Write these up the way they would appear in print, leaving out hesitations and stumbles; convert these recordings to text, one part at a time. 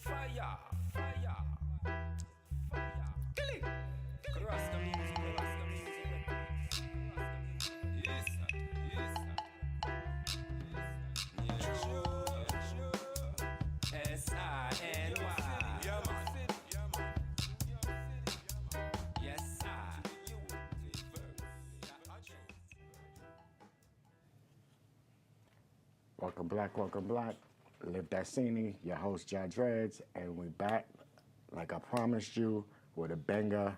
Fire, fire, fire. Kill it. Rasta music, Rasta music. Yes, sir. Yes, sir. Yes, sir. S-I-N-Y. Yeah, man. Yes, sir. Welcome black. Live That SINY, your host Jah Dreadz, and we back like I promised you with a banger.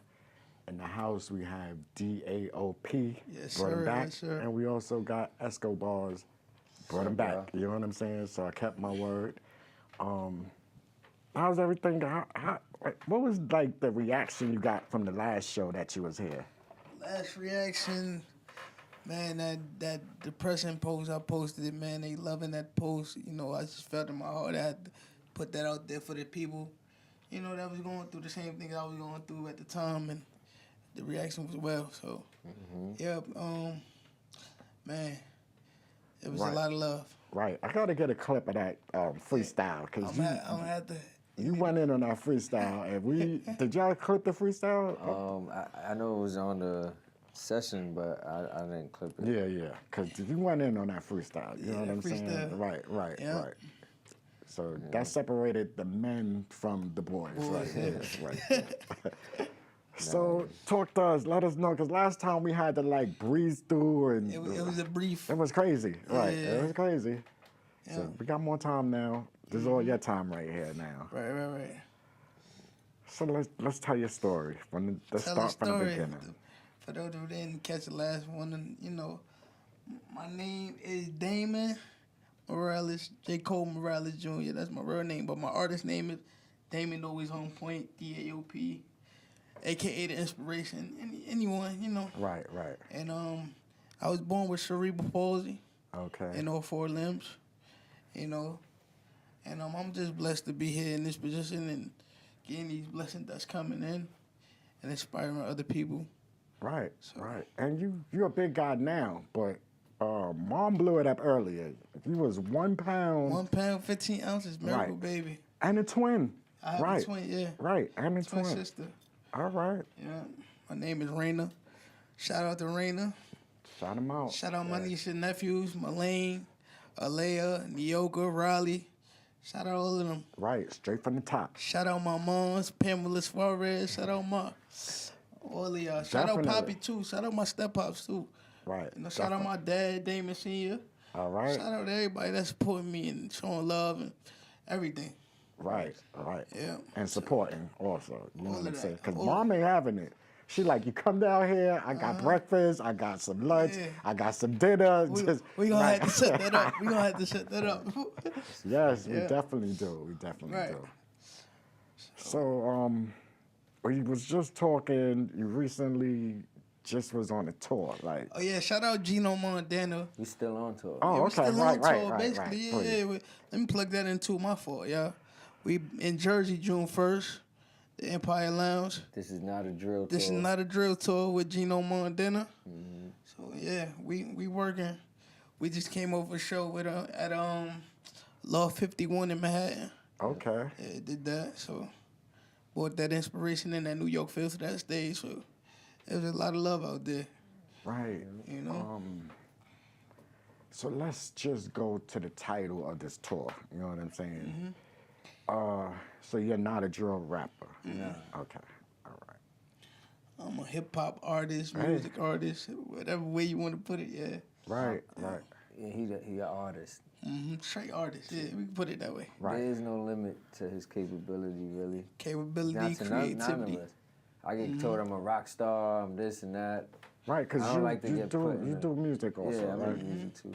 In the house we have D.A.O.P. Yes, brought him sir. back, Yes, sir. and we also got Escobarz, brought him back. You know what I'm saying? So I kept my word. How's everything? What was like the reaction you got from the last show that you was here? Last reaction, man, that depression post I posted it, man, they loving that post. You know, I just felt in my heart I had to put that out there for the people, you know, that was going through the same things I was going through at the time, and the reaction was well. So, yeah, man, it was a lot of love. Right. I gotta get a clip of that freestyle because I'm gonna have to. you went in on that freestyle, and did y'all clip the freestyle? I know it was on the session, but I didn't clip it. Yeah, because you went in on that freestyle. You know what I'm saying? freestyle. Right. Yeah. So that separated the men from the boys. Right. Yes, right. So talk to us. Let us know, because last time we had to like breeze through, and It was a brief. it was crazy. Right. Yeah. It was crazy. Yeah. So we got more time now. This is all your time right here now. Right. So let's tell your story. Let's Tell start a from the story. beginning. For those who didn't catch the last one, and you know, my name is Damon Morales, J. Cole Morales Jr. That's my real name, but my artist name is Damon Always On Point, D.A.O.P, a.k.a. The Inspiration. Anyone, you know. Right. And I was born with cerebral palsy Okay. and all four limbs, you know. And I'm just blessed to be here in this position and getting these blessings that's coming in and inspiring other people. Right. And you're a big guy now, but Mom blew it up earlier. You was 1 pound. 1 pound, 15 ounces, miracle Right. baby. And a twin. I have right. a twin, yeah. Right, and a Twin twin. sister. All right. Yeah. My name is Raina. Shout out to Raina. Shout him out. Shout out my niece and nephews, Malane, Alea, Nyoka, Riley. Shout out all of them. Right, straight from the top. Shout out my moms, Pamela Suarez. Shout out all of y'all. Shout out Definitely. Poppy too. Shout out my step pops too. Right. You know, shout out my dad, Damon Sr. All right. Shout out to everybody that's supporting me and showing love and everything. Right. Yeah. And supporting also. You know All what I'm of saying? that. Because All- Mom ain't having it. She like, you come down here, I got breakfast, I got some lunch, Yeah. I got some dinner. We just, gonna right. have to set that up. We gonna have to set that up. Yes, we Yeah. definitely do. We definitely Right. do. So, we was just talking, you recently just was on a tour, like. Oh yeah, shout out Gino Montana. We still on tour. Oh, Yeah, we okay, still right, on tour, right. basically. Please. Yeah. Let me plug that into my fault, y'all. We in Jersey June 1st, the Empire Lounge. This is not a drill This is tour. not a drill tour with Gino Montana. So yeah, we working. We just came over a show with at Law 51 in Manhattan. Okay. Yeah, did that. So brought that inspiration in that New York feel to that stage. So there was a lot of love out there. Right. You know. So let's just go to the title of this tour. You know what I'm saying? So you're not a drill rapper. No. Okay. All right. I'm a hip hop artist, music artist, whatever way you want to put it. Yeah. Right. Yeah, he an artist. Straight artist. Yeah, we can put it that way. Right. There is no limit to his capability, really. Capability, Not to creativity. none of us. I get told I'm a rock star, I'm this and that. Right, because I don't like to get put in you the- do music also, Yeah, I right? like music too.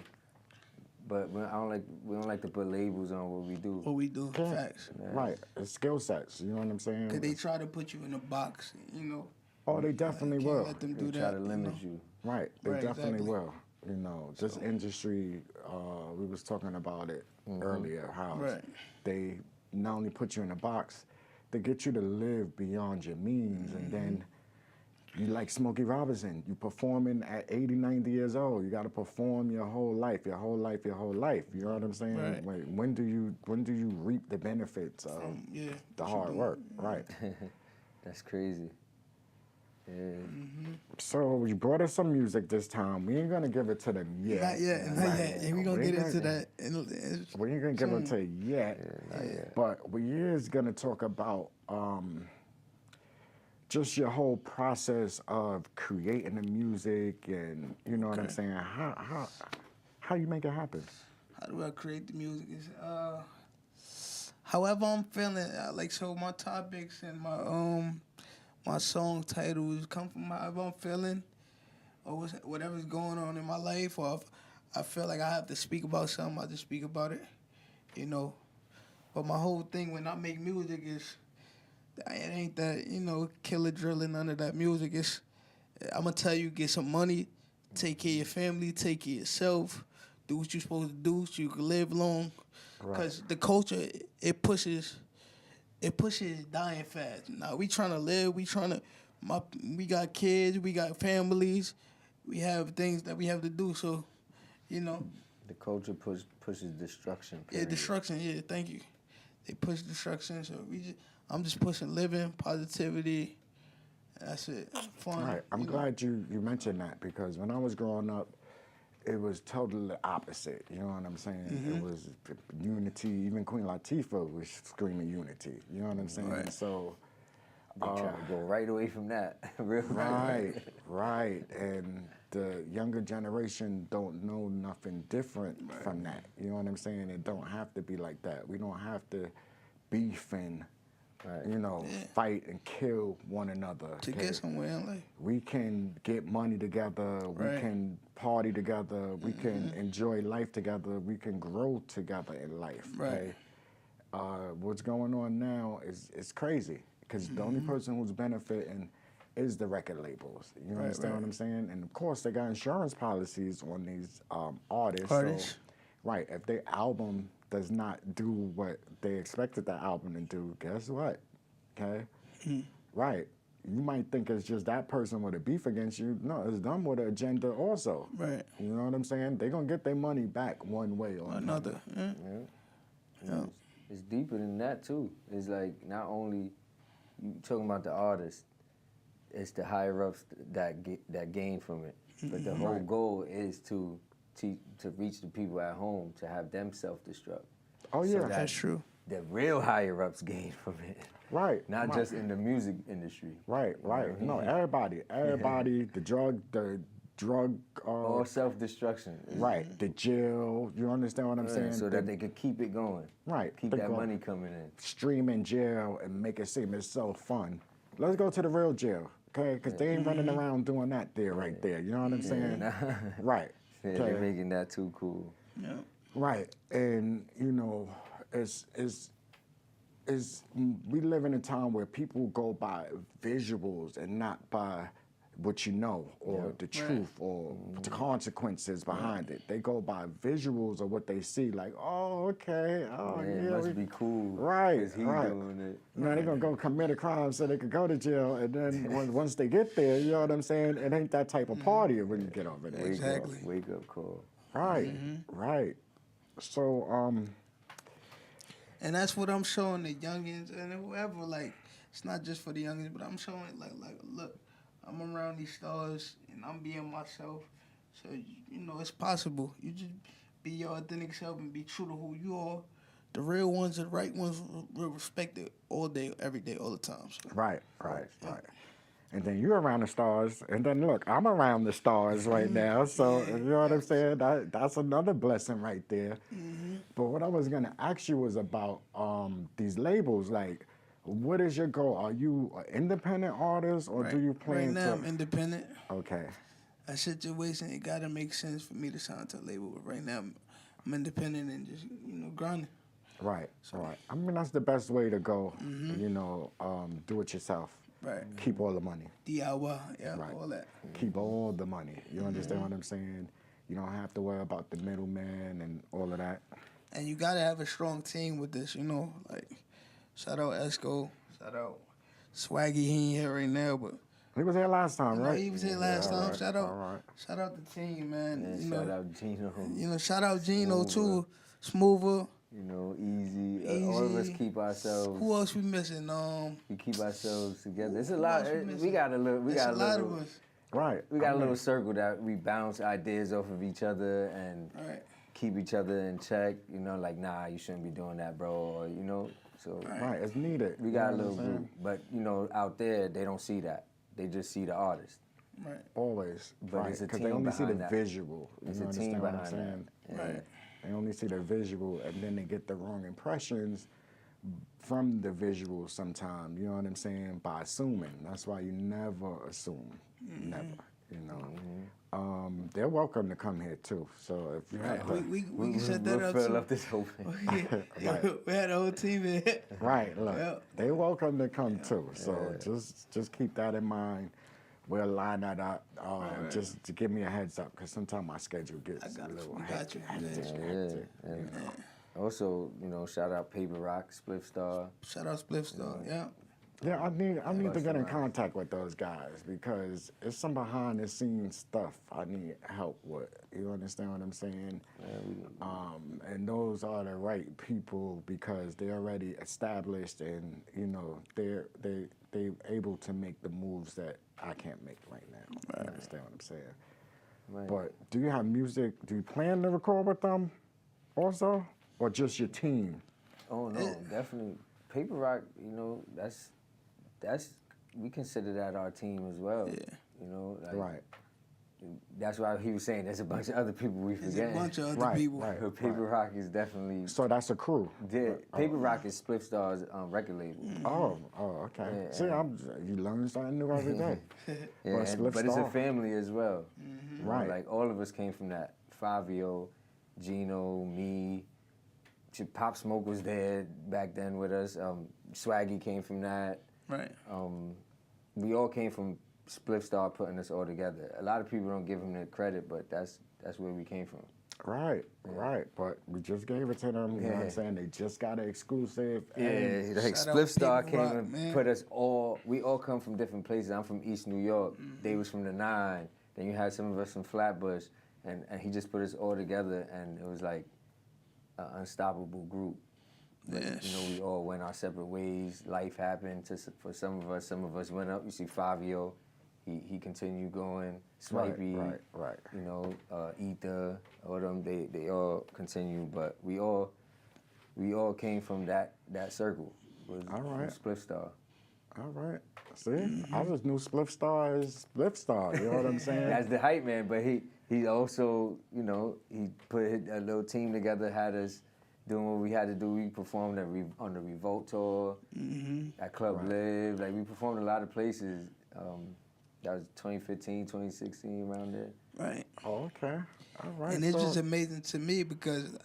But we don't like to put labels on what we do. What we do, Yeah. facts. Right, it's skill sets. You know what I'm saying? Cause they try to put you in a box, you know. Oh, they definitely Can't will. let them They do try that. to limit you. Right, they Right, definitely exactly. will. You know, this industry, we was talking about it earlier, how Right. they not only put you in a box, they get you to live beyond your means, and then you like Smokey Robinson. You performing at 80, 90 years old. You got to perform your whole life, your whole life, your whole life. You know what I'm saying? Right. Wait, when do you reap the benefits of Yeah. the what you hard doing. work? Right. That's crazy. Yeah. So you brought us some music this time. We ain't gonna give it to them yet. Not yet. Not Right. yet. Yeah, we gonna We get ain't into gonna- that. It's We ain't gonna give it soon. to you yet. Not yet. But we is gonna talk about just your whole process of creating the music, and you know what I'm Okay. saying. How you make it happen? How do I create the music? It's, however I'm feeling. So my topics and my song titles come from however I'm feeling, or whatever's going on in my life, or if I feel like I have to speak about something, I just speak about it, you know. But my whole thing when I make music is, it ain't that, killer drilling, none of that music. I'm gonna tell you, get some money, take care of your family, take care of yourself, do what you're supposed to do so you can live long. Right. Because the culture, it pushes dying fast. Now we trying to live, we got kids, we got families, we have things that we have to do. So, The culture pushes destruction. yeah, Period. destruction. Yeah, thank you. They push destruction. So I'm just pushing living, positivity. That's it. Fun. All right. I'm glad you mentioned that, because when I was growing up, it was totally the opposite. You know what I'm saying? Mm-hmm. It was unity. Even Queen Latifah was screaming unity. You know what I'm saying? Right. So, They try to go right away from that. Real right. And the younger generation don't know nothing different from that. You know what I'm saying? It don't have to be like that. We don't have to beef and, fight and kill one another. To get somewhere in life. We can get money together. We Right. can party together. We can enjoy life together. We can grow together in life. Right. Okay? What's going on now is crazy, because the only person who's benefiting is the record labels. You Right, understand right. what I'm saying? And of course, they got insurance policies on these artists. Artists. So, right. If their album does not do what they expected the album to do, guess what? Okay? Right. You might think it's just that person with a beef against you. No, it's them with an agenda also. Right. You know what I'm saying? They're going to get their money back one way or another. Another. Yeah. It's deeper than that too. It's like not only you talking about the artist, it's the higher ups that gain from it. But the whole goal is to reach the people at home, to have them self-destruct. Oh, yeah. So that That's true. the real higher ups gain from it. Right. Not right. just in the music industry. Right. No, everybody, the drug, All self-destruction. right, the jail. You understand what I'm saying? So that they could keep it going. Right. Keep they that go money coming in. stream in jail and make it seem it's so fun. Let's go to the real jail, okay? Because they ain't running around doing that there, right there. You know what I'm saying? Right. Yeah, Okay. they're making that too cool. Yeah. Right, and we live in a time where people go by visuals and not by what you know, or the truth, or the consequences behind it. They go by visuals of what they see, like, oh, okay, oh, Yeah, yeah. it must be cool. Right, 'cause he right. doing it. Now they're gonna go commit a crime so they could go to jail, and then once they get there, you know what I'm saying? It ain't that type of party when you get over there. Exactly. Wake up call. Right, right. So, And that's what I'm showing the youngins and whoever. Like, it's not just for the youngins, but I'm showing it like, look, I'm around these stars and I'm being myself. So it's possible. You just be your authentic self and be true to who you are. The real ones, the right ones, will respect it all day, every day, all the time. So. right. And then you're around the stars, and then look, I'm around the stars right now. So you know what I'm saying? That's another blessing right there. But what I was gonna ask you was about these labels. Like, what is your goal? Are you an independent artist, or do you plan Right now, to? I'm independent. Okay. A situation, it gotta make sense for me to sign to a label. But right now, I'm independent and just grinding. Right. Right. I mean, that's the best way to go. Do it yourself. Right. Keep all the money. D.A.O.P, yeah, Right. all that. Keep all the money. You understand what I'm saying? You don't have to worry about the middleman and all of that. And you gotta have a strong team with this, like shout out Esco, shout out Swaggy, he ain't here right now, but He was here last time, You know, right? he was here last all time. right, Shout all right. out the team, man. And you shout know, out Gino. you know, shout out Gino Smoother. too, Smoother. You know, easy. All of us Easy. keep ourselves. Who else we missing? We keep ourselves together. It's a Who lot. else we We missing? got a little. We It's got a a lot little. of us. Right. We got I a little mean, circle that we bounce ideas off of each other and Right. keep each other in check. You know, like, nah, you shouldn't be doing that, bro. Or, you know, so right, it's needed. we you got a know little what I'm group. But, you know, out there, they don't see that. They just see the artist. Right. Always. But right. it's a Because team they only see the behind that. visual. It's you a understand team what I'm behind saying? that. Right. They only see the visual, and then they get the wrong impressions from the visual sometimes, you know what I'm saying, by assuming. That's why you never assume. Never, you know. They're welcome to come here too. So if you have to, We can set that We'll up fill too. up this whole thing. Right. We had a whole team in here. right, look, Yeah. they welcome to come too. So just keep that in mind. We'll line that up. Just to give me a heads up, because sometimes my schedule gets a little We got hectic. you. hectic. And also, you know, shout out Paper Rock, Spliff Star. Shout out Spliff Star. Yeah. Yeah, I need to get in Bustin' contact with those guys because it's some behind the scenes stuff I need help with. You understand what I'm saying? And those are the right people because they're already established and you know they able to make the moves that I can't make right now. You understand what I'm saying? Right. But do you have music? Do you plan to record with them also, or just your team? Oh no, definitely. Paper Rock, you know, that's we consider that our team as well. Yeah. You know, like, Right. That's why he was saying there's a bunch of other people we There's forget. a bunch of other Right, people. right. But Paper Rock is definitely So that's a crew. Paper Rock is Spliff Star's record label. Oh, okay. Yeah, See, you learn something new every day. Yeah, But Spliff but it's a Star. family as well. You know, Right. like all of us came from that. Fabio, Gino, me. Pop Smoke was there back then with us. Swaggy came from that. Right. We all came from Spliff Star putting us all together. A lot of people don't give him the credit, but that's where we came from. Right, right. But we just gave it to them. You know what I'm saying? They just got an exclusive. And Like Shout out Spliff Star Paper came Rock, and man. put us all. We all come from different places. I'm from East New York. They was from the 9. Then you had some of us from Flatbush, and he just put us all together, and it was like an unstoppable group. But, you know, we all went our separate ways. Life happened for some of us. Some of us went up. You see Fabio, he continued going. Swipey, right. you know, Ether, all them, they all continued. But we all came from that circle. Was All right. Spliff Star. All right. See, I just knew Spliff Star is Spliff Star. You know what I'm saying? That's the hype man, but he also, you know, he put a little team together, had us doing what we had to do. We performed on the Revolt tour, at Club Live. Like, we performed a lot of places. That was 2015, 2016, around there. Right. Oh, okay. All right. And it's so- just amazing to me because,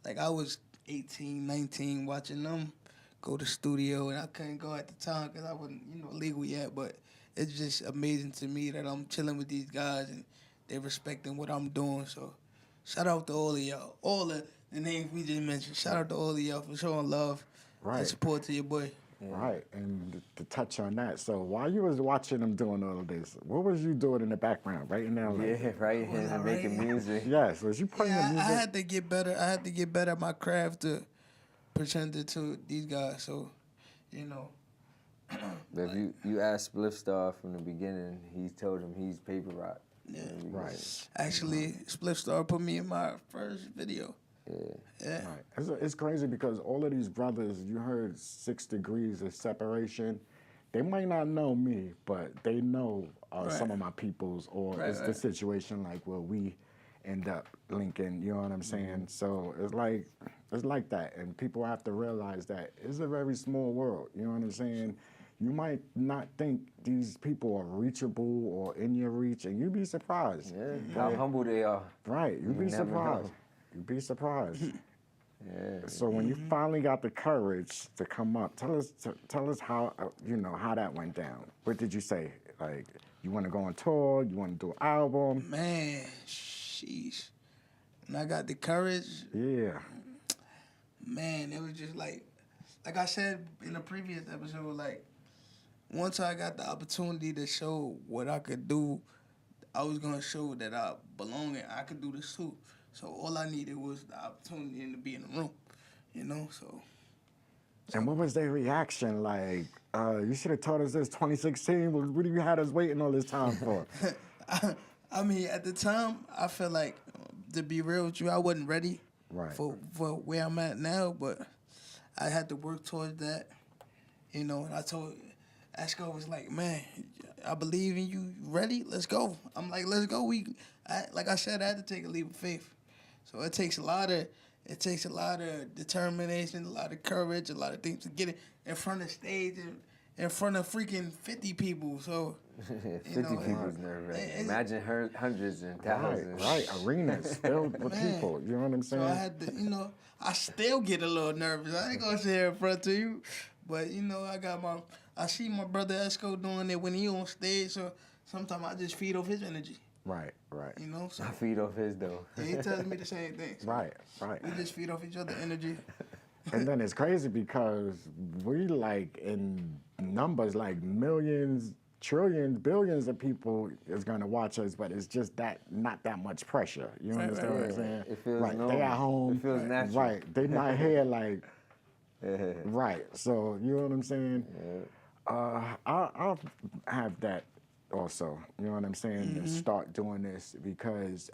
like, I was 18, 19 watching them go to studio, and I couldn't go at the time because I wasn't, legal yet. But it's just amazing to me that I'm chilling with these guys and they're respecting what I'm doing. So, shout out to all of y'all, all the names we just mentioned. Shout out to all of y'all for showing love and support to your boy. Right, and to touch on that, so while you was watching them doing all of this, what was you doing in the background, writing down? Yeah, right here and making music. Yes, was you playing the Yeah, music? I had to get better. I had to get better at my craft to present it to these guys. So, But if you asked Spliff Star from the beginning, he told him he's Paper Rock. Yeah. Right. Actually, Spliff Star put me in my first video. Yeah. Right. It's crazy because all of these brothers, you heard 6 degrees of separation. They might not know me, but they know some of my peoples, or it's the situation like where we end up linking. You know what I'm saying? So it's like that, and people have to realize that it's a very small world. You know what I'm saying? You might not think these people are reachable or in your reach, and you'd be surprised. Yeah, how humble they are. Right, you'd be never surprised. know. You'd be surprised. Yeah. So when you finally got the courage to come up, tell us how how that went down. What did you say? Like, you want to go on tour? You want to do an album? Man, sheesh. When I got the courage, Yeah. man, it was just like I said in the previous episode, like once I got the opportunity to show what I could do, I was gonna show that I belong and I could do this too. So all I needed was the opportunity and to be in the room, you know. So. And what was their reaction like? You should have told us this 2016. What do you had us waiting all this time for? I mean, at the time, I felt like, to be real with you, I wasn't ready for where I'm at now, but I had to work towards that, you know. And I told Esco was like, man, I believe in you. Ready? Let's go. I'm like, let's go. Like I said, I had to take a leap of faith. So it takes a lot of determination, a lot of courage, a lot of things to get it in front of stage and in front of freaking 50 people. So 50 people's nerve-wracking. Imagine hundreds and thousands. Right, arenas filled with people. You know what I'm saying? So I had to, you know, I still get a little nervous. I ain't gonna sit here in front of you, but you know, I see my brother Esco doing it when he on stage. So sometimes I just feed off his energy. Right. You know, so I feed off his though. he tells me the same thing. So Right. we just feed off each other energy. And then it's crazy because we like in numbers like millions, trillions, billions of people is gonna watch us, but it's just not that much pressure. You understand what I'm saying? It feels right. They at home. It feels natural. Right. They not here like. Right. So you know what I'm saying? I'll have that also. You know what I'm saying? To start doing this because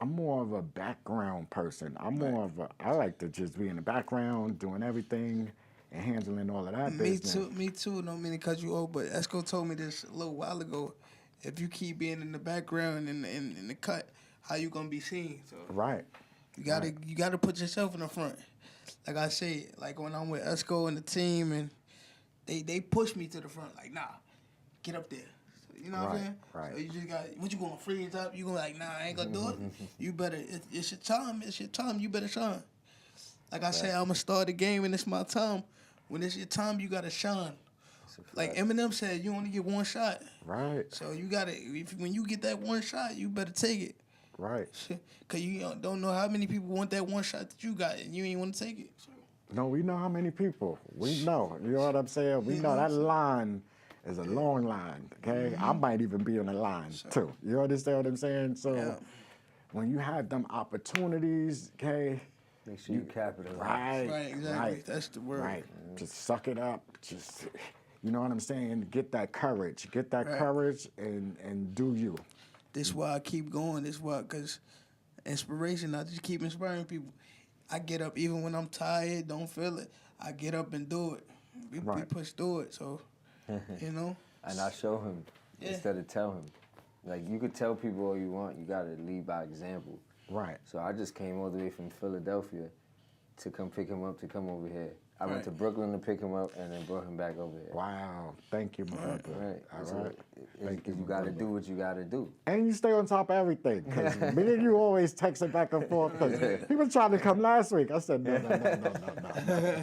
I'm more of a background person. I like to just be in the background doing everything and handling all of that business. Me too. Don't mean to cut you off, but Esco told me this a little while ago. If you keep being in the background in the cut, how you gonna be seen? So Right. you gotta put yourself in the front. Like I say, like when I'm with Esco and the team, and they push me to the front. Like, nah, get up there. You know what I'm saying? Right. So you just got, what you gonna freeze up? You gonna like, nah, I ain't gonna do it. You better, it's your time. It's your time. You better shine. Like I said, I'm gonna start the game and it's my time. When it's your time, you gotta shine. Like Eminem said, you only get one shot. Right. So you gotta, when you get that one shot, you better take it. Right. Cause you don't know how many people want that one shot that you got and you ain't want to take it. So. No, we know how many people. We know. You know what I'm saying? We know that line is a long line, okay? I might even be on the line, too. You understand what I'm saying? So when you have them opportunities, okay? Make sure you capitalize. Right, exactly. Right. That's the word. Right. Just suck it up. Just, you know what I'm saying? Get that courage. Get that courage and do you. This is why I keep going. This is why, because inspiration, I just keep inspiring people. I get up even when I'm tired, don't feel it. I get up and do it. We push through it, so... You know? And I show him instead of tell him. Like, you could tell people all you want, you gotta lead by example. Right. So I just came all the way from Philadelphia to come pick him up to come over here. I went to Brooklyn to pick him up and then brought him back over here. Wow. Thank you, my brother. Right. All right. Thank you. You gotta do what you gotta do. And you stay on top of everything. Because me and you always texting back and forth. Because he was trying to come last week. I said, no.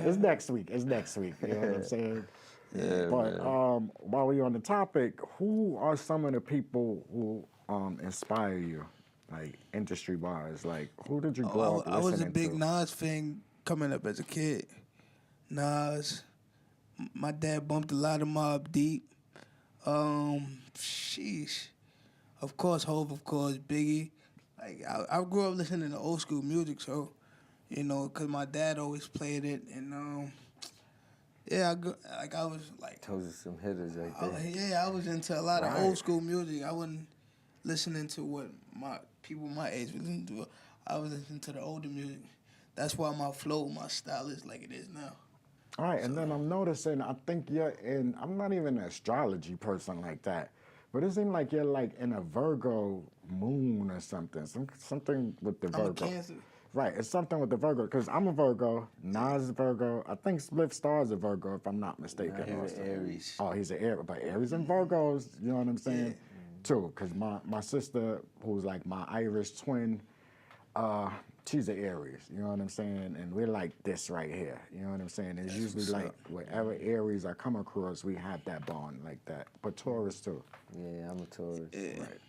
It's next week. You know what I'm saying? Yeah, but while we're on the topic, who are some of the people who inspire you, like industry-wise? Like, who did you grow up listening to? I was a big Nas fan coming up as a kid. Nas, my dad bumped a lot of Mobb Deep. Sheesh. Of course, Hov, of course, Biggie. Like, I grew up listening to old school music, so, you know, because my dad always played it, and, yeah, I was like... Those are some hitters right there. I was into a lot of old school music. I wasn't listening to what people my age were listening to. I was listening to the older music. That's why my flow, my style is like it is now. All right, and then I'm noticing, I think you're in... I'm not even an astrology person like that, but it seems like you're like in a Virgo moon or something. Something with the Virgo. I'm a Cancer. Right, it's something with the Virgo, because I'm a Virgo, Nas is a Virgo, I think Spliff Star is a Virgo, if I'm not mistaken. Nah, he's an Aries. Oh, he's an Aries, but Aries and Virgos, you know what I'm saying? Too, because my sister, who's like my Irish twin, she's an Aries, you know what I'm saying? And we're like this right here, you know what I'm saying? It's usually like whatever Aries I come across, we have that bond like that. But Taurus too. Yeah, I'm a Taurus. Yeah. Right.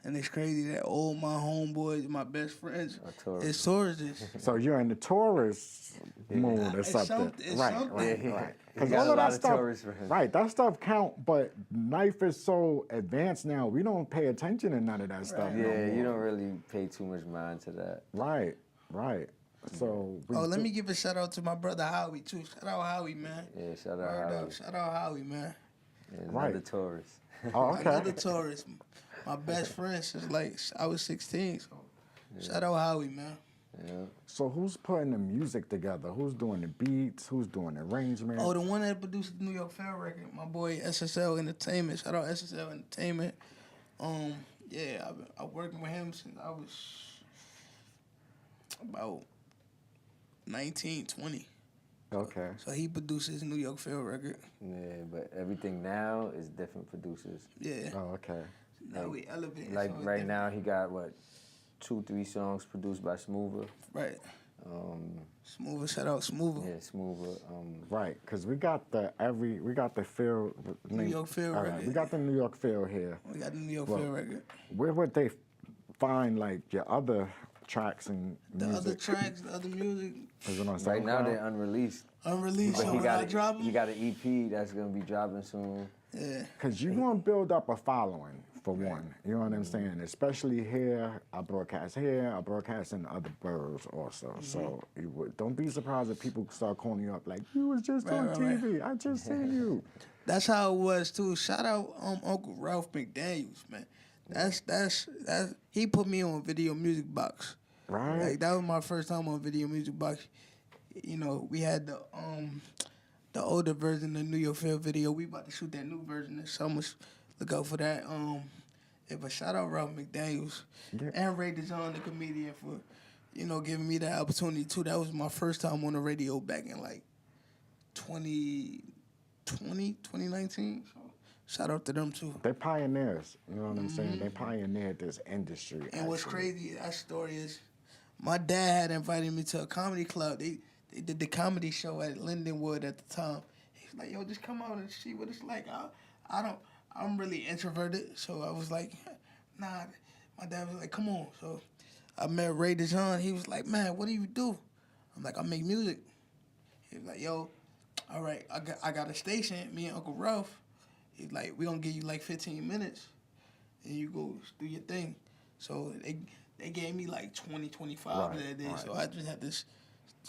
And it's crazy that all my homeboys, my best friends, Are tourists. is tourists. So you're in the tourist mood or It's something. it's Right, something. right, Yeah, right. he Because got all a of lot that of stuff, tourists for him. right, that stuff count, but life is so advanced now, we don't pay attention to none of that stuff no Yeah, more. you don't really pay too much mind to that. Right, right. So we Let me give a shout out to my brother Howie too. Shout out Howie, man. Yeah, shout out Word Howie. up. Shout out Howie, man. Yeah, Right. another tourist. Oh, okay. Another tourist. My best friend since like I was 16. So shout out Howie, man. Yeah. So who's putting the music together? Who's doing the beats? Who's doing the arrangements? Oh, the one that produced the New York Fair record, my boy SSL Entertainment. Shout out SSL Entertainment. Yeah, I've worked with him since I was about 19, 20. Okay. So he produces New York Fair record. Yeah, but everything now is different producers. Yeah. Oh, okay. Now we elevate. Like right now, he got what, 2-3 songs produced by Smoother. Right. Smoother, shout out Smoother. Yeah, Smoother. Right, because we got the feel. New York Fair record. We got the New York feel here. We got the New York Fair record. Where would they find like your other tracks and The music? other tracks, the other music, Is it on Right now SoundCloud? they're unreleased. unreleased. But So he when I got drop he them, got an EP that's gonna be dropping soon. yeah. Because you're going to build up a following, for one. You know what I'm saying? Especially here, I broadcast here, I broadcast in other boroughs also. So don't be surprised if people start calling you up like, you was just on right. TV. I just seen you. That's how it was too. Shout out Uncle Ralph McDaniels, man. That's he put me on Video Music Box. Right? Like that was my first time on Video Music Box. You know, we had the older version of New York Fair video. We about to shoot that new version this summer. Look out for that. But shout out Ralph McDaniels and Ray DeJohn, the comedian, for giving me that opportunity too. That was my first time on the radio back in like 2019. So shout out to them too. They're pioneers. You know what I'm saying? They pioneered this industry. And what's actually. crazy, that story is, my dad had invited me to a comedy club. They did the comedy show at Lindenwood at the time. He was like, yo, just come out and see what it's like. I'm really introverted, so I was like, nah. My dad was like, come on. So I met Ray DeJohn. He was like, man, what do you do? I'm like, I make music. He was like, yo, all right, I got a station, me and Uncle Ralph. He's like, we gonna give you like 15 minutes, and you go do your thing. So they gave me like 20, 25 that day. So I just had to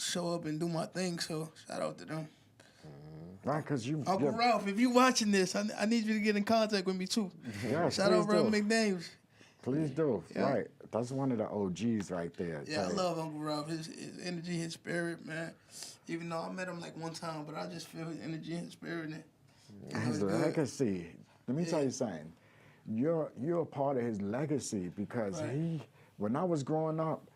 show up and do my thing. So shout out to them. Right, because you... Uncle Ralph, if you watching this, I need you to get in contact with me too. Yeah, Shout out please Ralph do. McDaniels. Please do. Yeah. Right. That's one of the OGs right there. Yeah, I Tell you. love Uncle Ralph. His energy, his spirit, man. Even though I met him like one time, but I just feel his energy and spirit. And His it's good. legacy. Let me tell you something. You're a part of his legacy because when I was growing up,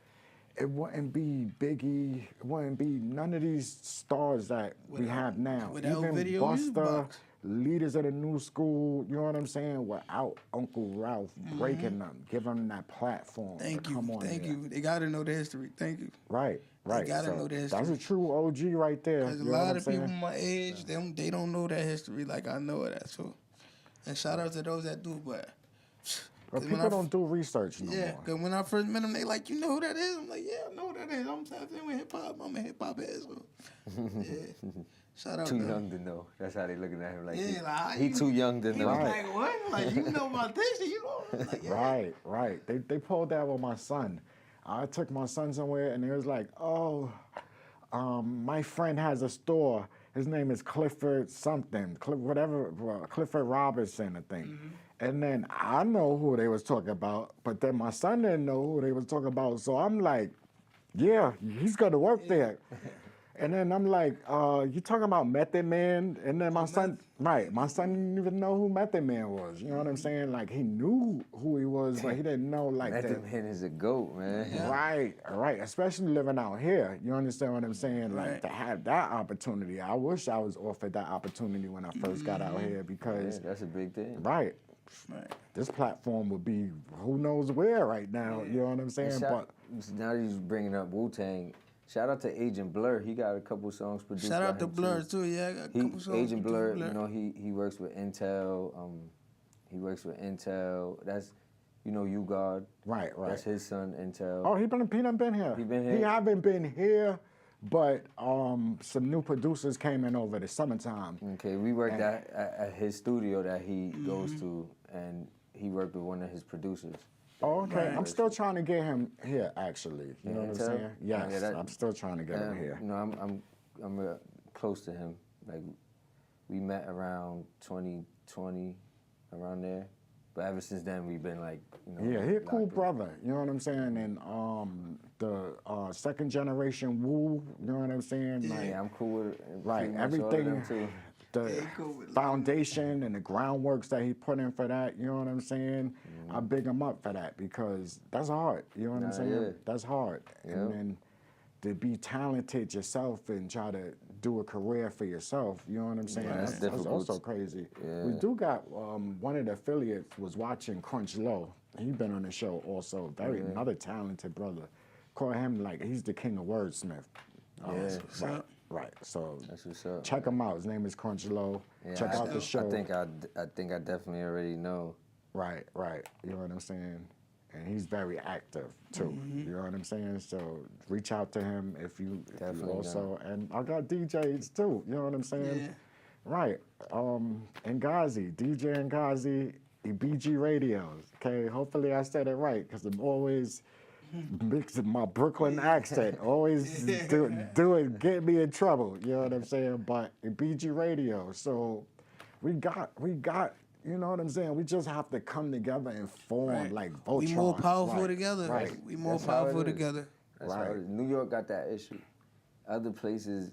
it wouldn't be Biggie, it wouldn't be none of these stars that we have now. without Even Video Music Busta, Box. leaders of the new school, you know what I'm saying? Without Uncle Ralph breaking them, giving them that platform. Thank to you. come on Thank there. you. They got to know the history. Thank you. Right. gotta know the history. That's a true OG right there. There's a you know what lot I'm of people saying? my age, they don't know that history like I know that. So, and shout out to those that do, but... But 'cause when people don't do research no Yeah, more. because when I first met them, they like, you know who that is? I'm like, yeah, I know who that is. I'm tapped in with hip-hop. I'm a hip-hop head, so... Yeah. Shout out Too to them. young to know. That's how they looking at him. Like Yeah, like, he too young to He know. was Right. like, what? Like, you know about this? And you know? I'm like, yeah. Right, right. They pulled that with my son. I took my son somewhere and it was like, oh, my friend has a store. His name is Clifford something, Clifford Robinson, I think. And then I know who they was talking about, but then my son didn't know who they was talking about. So I'm like, yeah, he's gonna work there. And then I'm like, you talking about Method Man? And then my son didn't even know who Method Man was. You know what I'm saying? Like, he knew who he was, but he didn't know, like, Method that. Man is a goat, man. Right. Especially living out here. You understand what I'm saying? Like, to have that opportunity. I wish I was offered that opportunity when I first got out here Yeah, because, that's a big thing. right, this platform would be who knows where right now. You know what I'm And saying? now that he's bringing up Wu-Tang, shout out to Agent Blur. He got a couple songs produced. Shout by out to him, Blur, too. Yeah, I got a couple songs. Agent produced Blur, with you know, he works with Intel. He works with Intel. you know, U-God. Right, right. That's his son, Intel. Oh, he done been here. He been here? He haven't been here, but some new producers came in over the summertime. Okay, we worked at his studio that he goes to, and he worked with one of his producers. Oh, okay. Right. I'm still trying to get him here, actually. You know what I'm Intel? saying? Yes, Yeah, that- I'm still trying to get him here. You know, I'm close to him. Like, we met around 2020, around there. But ever since then, we've been like, you know. Yeah, he a cool locked in. brother. You know what I'm saying? And the second generation Wu. You know what I'm saying? Like, Yeah, I'm cool with right. pretty much all of them, Everything. too. The Yeah, he cool with foundation and the groundworks that he put in for that. You know what I'm saying? I big him up for that because that's hard. You know what I'm Nah, saying? yeah. That's hard. Yep. And then to be talented yourself and try to do a career for yourself, you know what I'm saying? Yeah, that's that's difficult. also crazy. Yeah. We do got one of the affiliates was watching Crunch Low. He been on the show also. Very another talented brother. Call him like he's the king of wordsmith. Yeah. What's right, up? right. So That's what's up. check him out. His name is Crunch Low. Yeah, Check out the show. I think I definitely already know. Right, right. You know what I'm saying? And he's very active too. You know what I'm saying? So reach out to him if you Definitely also. And I got DJs too. You know what I'm saying? Yeah. Right. Ngazi, DJ Ngazi, BG Radios. Okay. Hopefully I said it right because I'm always mixing my Brooklyn accent. Always do it, get me in trouble. You know what I'm saying? But BG Radio. So we got. You know what I'm saying? We just have to come together and form Right. like Voltron. We more powerful Right, together. Right. We more That's how it powerful is. together. That's how Right. it is. New York got that issue. Other places,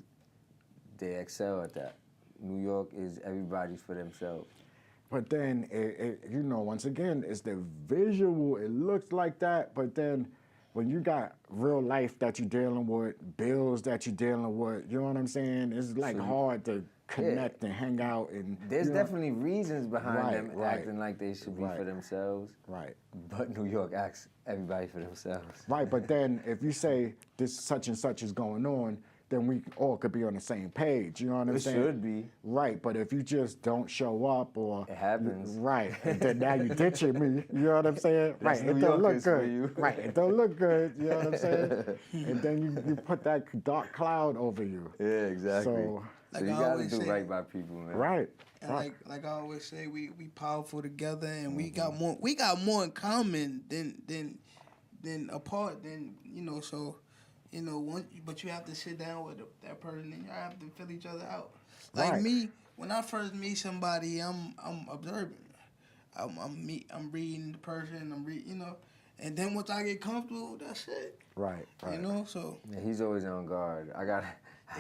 they excel at that. New York is everybody's for themselves. But then, you know, once again, it's the visual. It looks like that, but then when you got real life that you're dealing with, bills that you're dealing with, you know what I'm saying? It's like hard to connect and hang out. And There's you know, definitely reasons behind Right, them right. acting like they should be Right. for themselves. Right. But New York acts everybody for themselves. Right, but then if you say this such and such is going on, then we all could be on the same page. You know what I'm It saying? should be. Right, but if you just don't show up or It happens. right, and then now you ditching me. You know what I'm saying? That's right, it New don't look Yorkers for good. you. Right, it don't look good. You know what I'm saying? And then you put that dark cloud over you. Yeah, exactly. So So Like you I gotta always do say. right by people, man. right, And right. like I always say, we powerful together, and we got more in common than apart. Than you know, so you know, but you have to sit down with that person, and you have to fill each other out. Like Right. me, when I first meet somebody, I'm observing. I'm reading the person. You know, and then once I get comfortable, that's it. Right, right. You know, so Yeah, he's always on guard.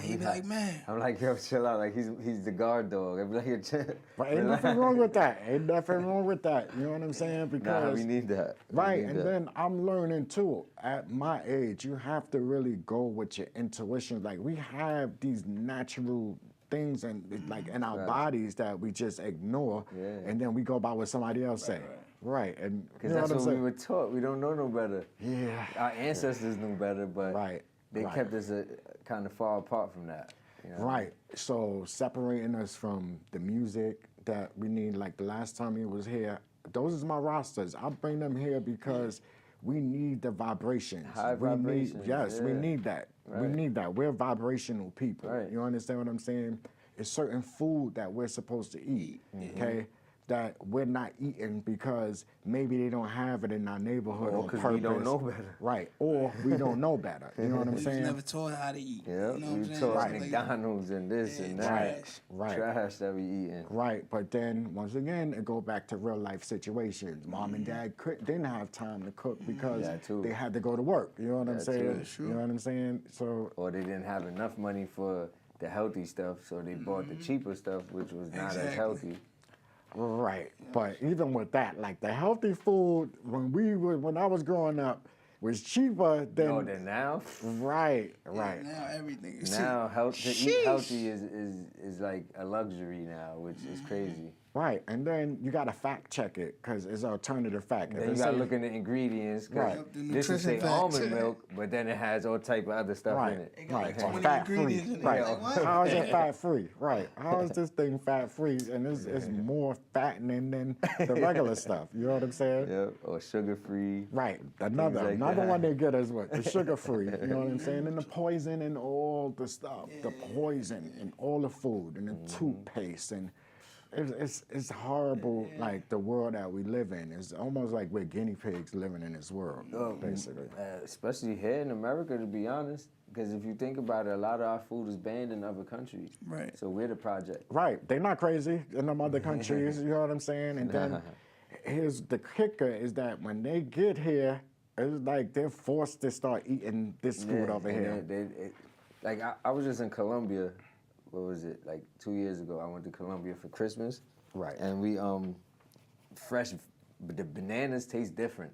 he be like, man. I'm like, yo, chill out. Like he's the guard dog. I'm like, yo, chill. But ain't nothing wrong with that. Ain't nothing wrong with that. You know what I'm saying? Nah, Because we need that. We right, need and that. then I'm learning too. At my age, you have to really go with your intuition. Like we have these natural things and like in our Right. bodies that we just ignore, Yeah. and then we go by what somebody else say. Right, and you Because know that's what I'm what we saying? were taught. We don't know no better. Yeah. Our ancestors knew better, but Right, they right. kept us kind of far apart from that. You know? Right. So separating us from the music that we need, like the last time he was here, those is my rosters. I bring them here because we need the vibrations. High we vibrations, Need, yes, we yeah. need that. We Right. need that. We're vibrational people. Right. You understand what I'm saying? It's certain food that we're supposed to eat, okay? That we're not eating because maybe they don't have it in our neighborhood Or on 'cause purpose. we don't know better. Right. Or we don't know better. You know what I'm We was saying? never taught how to eat. Yeah, You know what I'm we saying? taught Like, McDonald's and this and that. trash. Right. Trash that we eating. Right, but then once again, it go back to real life situations. Mom and dad didn't have time to cook because That too. they had to go to work. You know what I'm That saying? too. You know what I'm saying? So Or they didn't have enough money for the healthy stuff, so they bought the cheaper stuff, which was not as Exactly. healthy. right, but even with that, like the healthy food when I was growing up was cheaper than Oh, then now, right. Now everything is now to eat Sheesh. healthy is like a luxury now, which is crazy. Right, and then you gotta fact check it because it's alternative fact. If Then you it gotta say- look at the ingredients. 'Cause Right. The this is say nutrition facts. almond milk, but then it has all type of other stuff Right, in it. It got like right, 20 fat free. ingredients in it. Right, Like, what? how is it fat free? Right, how is this thing fat free? And it's more fattening than the regular stuff. You know what I'm saying? Yep, or sugar free. Right, another like another that. one they get is what the sugar free. You know what I'm saying? And the poison and all the stuff, the poison and all the food and the toothpaste and. It's horrible, like the world that we live in. It's almost like we're guinea pigs living in this world, basically. Especially here in America, to be honest. Because if you think about it, a lot of our food is banned in other countries. Right. So we're the project. Right, they're not crazy in them other countries. You know what I'm saying? And then here's the kicker: is that when they get here, it's like they're forced to start eating this food over here. Like I was just in Colombia. What was it? Like 2 years ago, I went to Colombia for Christmas. Right. And we fresh, but the bananas taste different.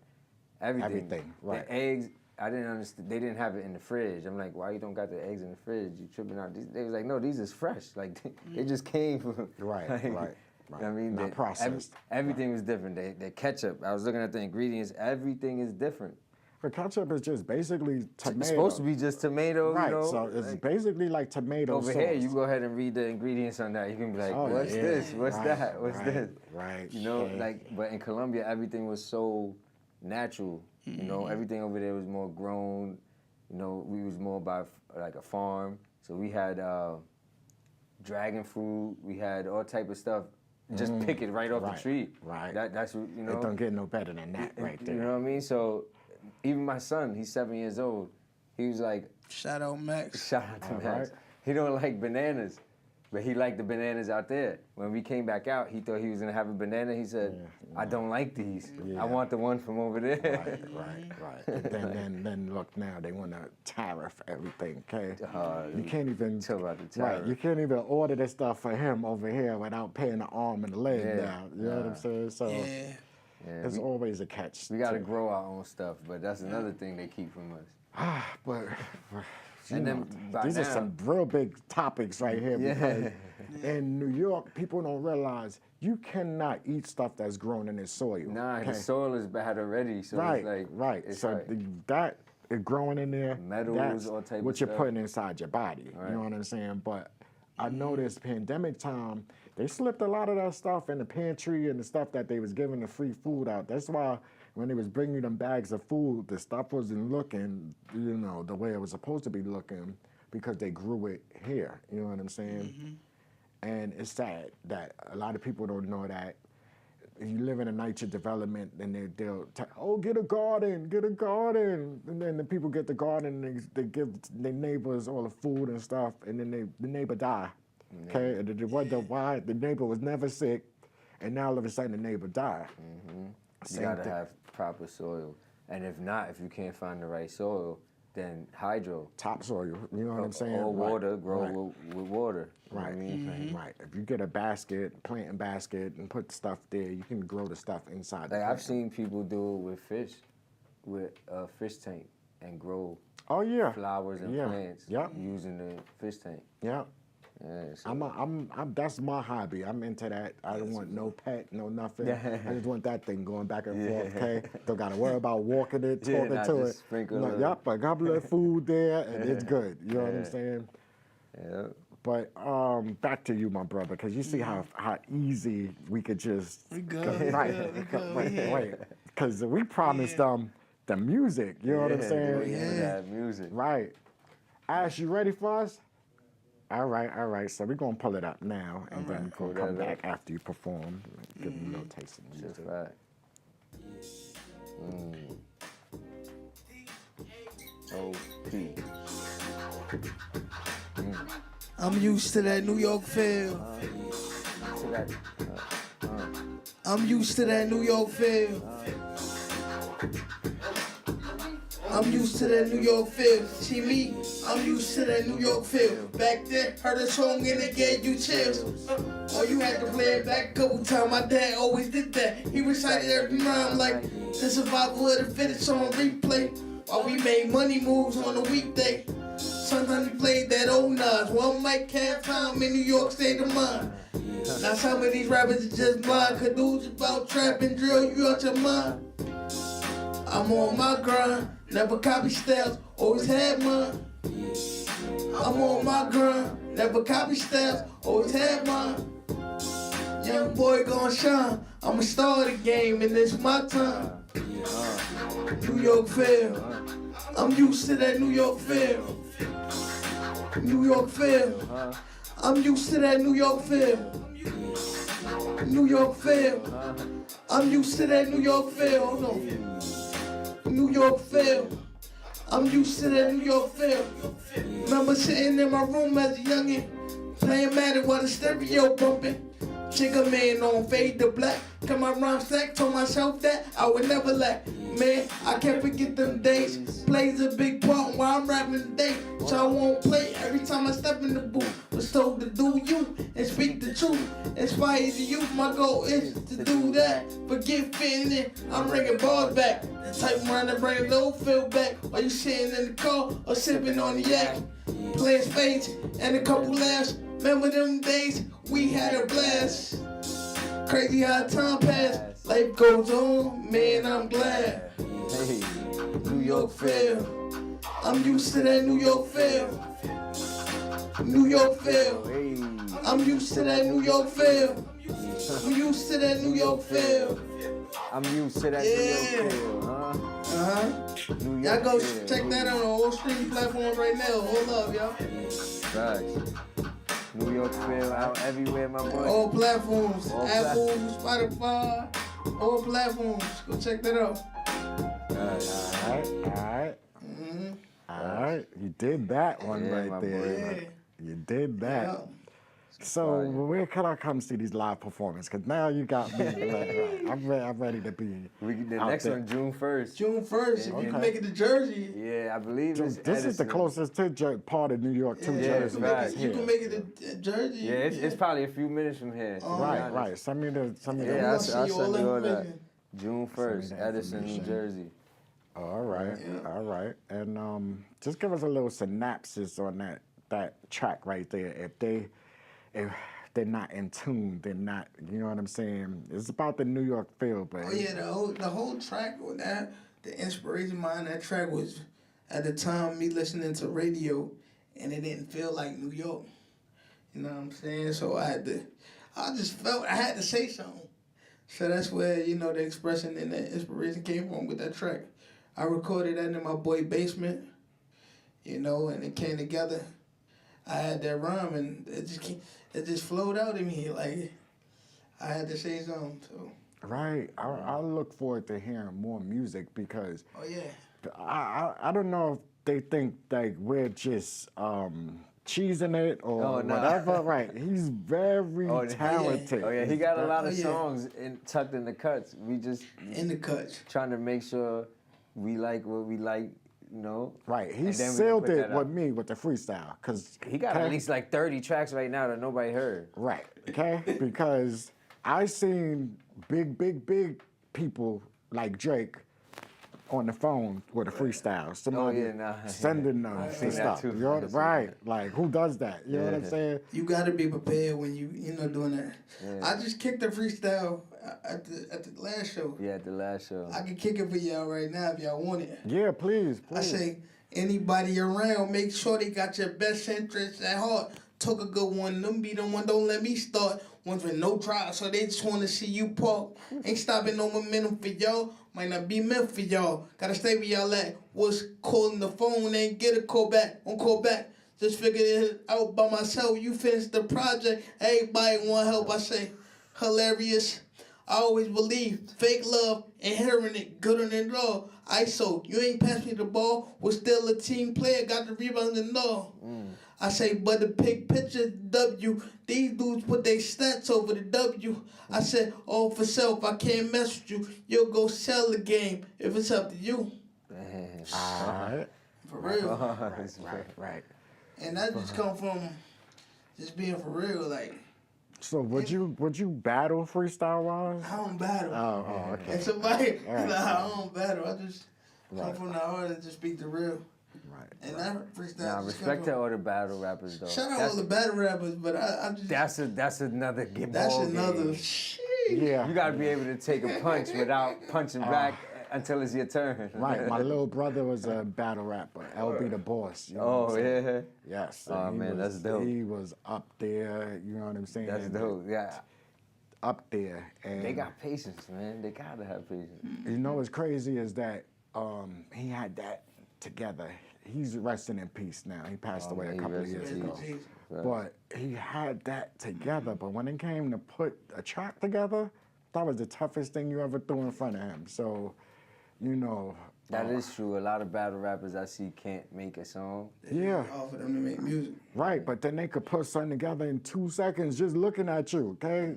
Everything. Right. The eggs, I didn't understand. They didn't have it in the fridge. I'm like, why you don't got the eggs in the fridge? You tripping out? They was like, no, these is fresh. Like they just came from. Right, like, right. I mean, Not processed. Everything was different. The ketchup. I was looking at the ingredients. Everything is different. But ketchup is just basically tomato. It's supposed to be just tomato, right. you know? So it's basically like tomato Over sauce. here, you go ahead and read the ingredients on that. You can be like, Oh, what's yeah. this? What's Right, that? What's right, this? right, You know, yeah. like, but in Colombia, everything was so natural. You know, everything over there was more grown. You know, we was more by like a farm. So we had dragon fruit. We had all type of stuff. Just pick it right off Right, the tree. right. That's what, you know. It don't get no better than that right there. You know what I mean? So even my son, he's 7 years old. He was like, Shout out Max. shout out to All Max. right. He don't like bananas, but he liked the bananas out there. When we came back out, he thought he was gonna have a banana. He said, I don't like these. Yeah. I want the one from over there. Right. And then look now, they want to tariff everything, okay? Uh, you can't even talk about the Right, tariff. you can't even order this stuff for him over here without paying the arm and the leg Yeah, down. You know what I'm saying? So Yeah. Yeah, there's always a catch. we gotta to- grow our own stuff, but that's another thing they keep from us. But you And know, then by these are now- some real big topics right here Yeah. because in New York, people don't realize you cannot eat stuff that's grown in the soil. Nah, okay? the soil is bad already, so Right, it's like right. It's So like, that is growing in there. Metals, that's all type of what you're stuff. putting inside your body. Right. You know what I'm saying? But I noticed pandemic time, they slipped a lot of that stuff in the pantry and the stuff that they was giving the free food out. That's why when they was bringing them bags of food, the stuff wasn't looking, you know, the way it was supposed to be looking because they grew it here. You know what I'm saying? And it's sad that a lot of people don't know that. If you live in a nature development, then they'll oh, get a garden. And then the people get the garden and they give their neighbors all the food and stuff, and then the neighbor die. Okay, and they wonder why the neighbor was never sick, and now all of a sudden the neighbor died. you Same gotta thing. have proper soil. And if not, if you can't find the right soil, then hydro. Topsoil, you know what I'm saying? Or Right, water, grow right. with water. You know what Right, I mean? right. If you get a planting basket, and put stuff there, you can grow the stuff inside. the Like I've plant. seen people do it with fish, with a fish tank, and grow Oh yeah. flowers and Yeah. plants Yep. using the fish tank. Yeah. Yeah, so I'm that's my hobby. I'm into that. I don't want no pet, no nothing. I just want that thing going back and forth, okay? Don't gotta worry about walking it, Yeah, talking nah, to just it. sprinkle Like, a- yep, I got a little food there and it's good. You know what I'm Yeah. saying? yeah. But back to you, my brother, because you see how easy we could just We good. go- we right. good, we good, Wait, we here. wait, because we promised them the music. You know what I'm Yeah, saying? yeah, that music. Right. Ash, you ready for us? All right. So we're gonna pull it up now, and then we're gonna Pull come that back after you perform. Give you a little taste of the Just music. right. O.P. I'm used to that New York feel. So that, I'm used to that New York feel. I'm used to that New York feel. See me, I'm used to that New York feel. Back then, heard a song and it gave you chills. Or you had to play it back a couple times. My dad always did that. He recited every rhyme like the survival of the fittest on replay. While we made money moves on a weekday. Sometimes we played that old Nas. One mic half time in New York State of Mind. Now some of these rappers are just blind. Caduce about trap and drill, you out your mind. I'm on my grind, never copy styles, always had mine. I'm on my grind, never copy styles, always had mine. Young boy gon' shine, I'm a star of the game and it's my time. New York feel, I'm used to that New York feel. New York feel, I'm used to that New York feel. New York feel, I'm used to that New York feel. Hold on. New York feel, I'm used to that New York feel. Remember sitting in my room as a youngin', playing Madden while the stereo bumping. Chicken man on fade to black. Cut my rhyme stack, told myself that I would never lack. Man, I can't forget them days. Plays a big part while I'm rapping today. So I won't play every time I step in the booth. Was told to do you and speak the truth. Inspire the youth, my goal is to do that. Forget fitting in, I'm bringing bars back. The type run to bring a little feel back. While you sitting in the car or sipping on the yak. Playing spades and a couple laughs. Remember them days, we had a blast. Crazy how time passed. Life goes on, man, I'm glad. Hey, New York feel, I'm used to that New York feel. New York feel, hey. I'm used to that New York feel. I'm used to that New York feel. I'm used to that New York feel, huh? New Y'all York go feel, check that out on all streaming platforms right now. Hold up, y'all. Facts. New York feel out everywhere, my boy. All platforms, All Apple, Spotify, all platforms. Go check that out. All right. You did that one Yeah, my right there. boy. You did that. Yeah. So where can I come see these live performances? Because now you got me. I'm ready to be. The out next there. one, June 1st. June 1st, if you Okay. can make it to Jersey. Yeah, I believe it's This is the Edison. closest to part of New York to Yeah, Jersey. facts. you can make it to Jersey. Yeah, it's probably a few minutes from here. to be honest. Right. Send me the. Yeah, I'll send you all that. information. June 1st, that Edison, New information. Jersey. All right. Yeah. All right. And just give us a little synopsis on that track right there. If they're not in tune, they're not. You know what I'm saying? It's about the New York feel, but Oh yeah, the whole track with that, the inspiration behind that track was at the time me listening to radio, and it didn't feel like New York. You know what I'm saying? So I just felt I had to say something. So that's where the expression and the inspiration came from with that track. I recorded that in my boy basement, and it came together. I had that rhyme, and it just flowed out of me. Like, I had to say something, so. right. I look forward to hearing more music because Oh, yeah. I don't know if they think like we're just cheesing it or Oh, no. whatever. Right. He's very talented. Oh yeah, he got a lot of Oh, yeah. songs tucked in the cuts. We just In the cuts. trying to make sure we like what we like, Right. He And then we can sealed put it that with out. me with the freestyle. Cause He got at least like 30 tracks right now that nobody heard. Right. Okay. Because I seen big people like Drake on the phone with a freestyle. Somebody sending them seen the that stuff. too. You know, I seen right. that. Like who does that? You know what I'm Yeah. saying? You got to be prepared when you doing that. Yeah. I just kicked the freestyle at the last show. Yeah, at the last show. I can kick it for y'all right now if y'all want it. Yeah, please. I say, anybody around, make sure they got your best interests at heart. Took a good one, them be the one, don't let me start. Ones with no drive, so they just want to see you park. Ain't stopping no momentum for y'all, might not be meant for y'all. Gotta stay where y'all at. Was calling the phone, ain't get a call back, won't call back. Just figured it out by myself. You finished the project, everybody want help. I say, hilarious. I always believe fake love and hearing it gooder than raw. ISO, you ain't passed me the ball, was still a team player, got the rebound and all. I say, but the big picture W, these dudes put their stats over the W. I said, all for self, I can't mess with you. You'll go sell the game if it's up to you. All right. For real. Right. And that just come from just being for real, like, So would you battle freestyle wise? I don't battle. Oh, okay. And somebody, All right. I don't battle. I just come from the heart and just speak the real. And that freestyle. Nah, just respect come to from- all the battle rappers though. Shout out all the battle rappers, but I just That's another that's ball another game. shit. Yeah. You gotta be able to take a punch without punching back until it's your turn. Right, my little brother was a battle rapper, LB the Boss. You know what Oh I'm saying? yeah. Yes. Oh, and man, that's dope. He was up there, you know what I'm saying? That's dope. Yeah. Up there. And They got patience, man. They gotta have patience. you know what's crazy is that he had that together. He's resting in peace now. He passed away man, a he couple of rest in years ago. peace. Right. But he had that together. But when it came to put a track together, that was the toughest thing you ever threw in front of him. So, you know. That is true. A lot of battle rappers I see can't make a song. Yeah. All for them to make music. Right, but then they could put something together in 2 seconds just looking at you, okay?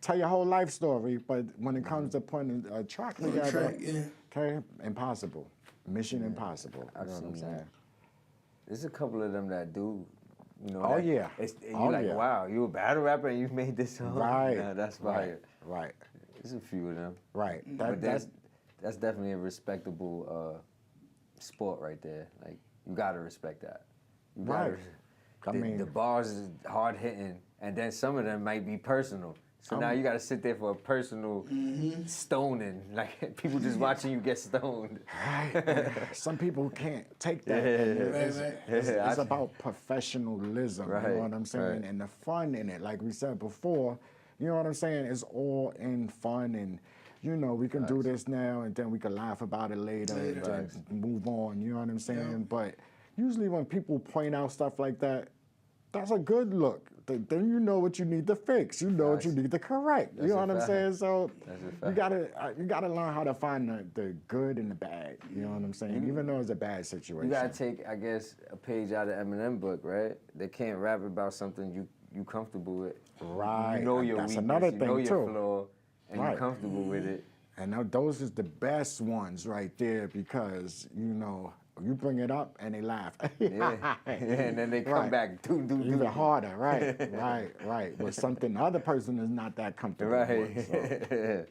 Tell your whole life story, but when it comes to putting a track together, track, yeah. okay, impossible. Mission impossible. I've You know what I'm seen saying? that. There's a couple of them that do, you know. Oh, that- yeah. And Oh, you're like, yeah. wow, you a battle rapper and you made this song? Right. Nah, that's fire. Right, There's a few of them. right. But that's definitely a respectable sport right there. Like, you gotta respect that. You gotta, Right. I the mean- bars is hard hitting, and then some of them might be personal. So now you gotta sit there for a personal stoning. Like, people just watching you get stoned. Right. Some people can't take that. Yeah. And it's, Right. it's about professionalism, you Right, know what I'm saying? right. And the fun in it. Like we said before, you know what I'm saying? It's all in fun and, you know, we can do this now and then we can laugh about it later and then move on, you know what I'm saying? Yeah. But usually when people point out stuff like that, that's a good look. Then you know what you need to fix. You know what you need to correct. You That's know a what I'm fact. saying? So That's a you fact. gotta learn how to find the good and the bad. You know what I'm saying? Even though it's a bad situation. You gotta take, I guess, a page out of Eminem book, right? They can't rap about something you comfortable with. Right. You know your That's weakness, another you know thing, your too. flaw, and Right. you're comfortable with it. And those is the best ones right there because, you know, you bring it up and they laugh. Yeah. And then they come Right. back, do. Even harder, right, right. With something the other person is not that comfortable Right. with. So.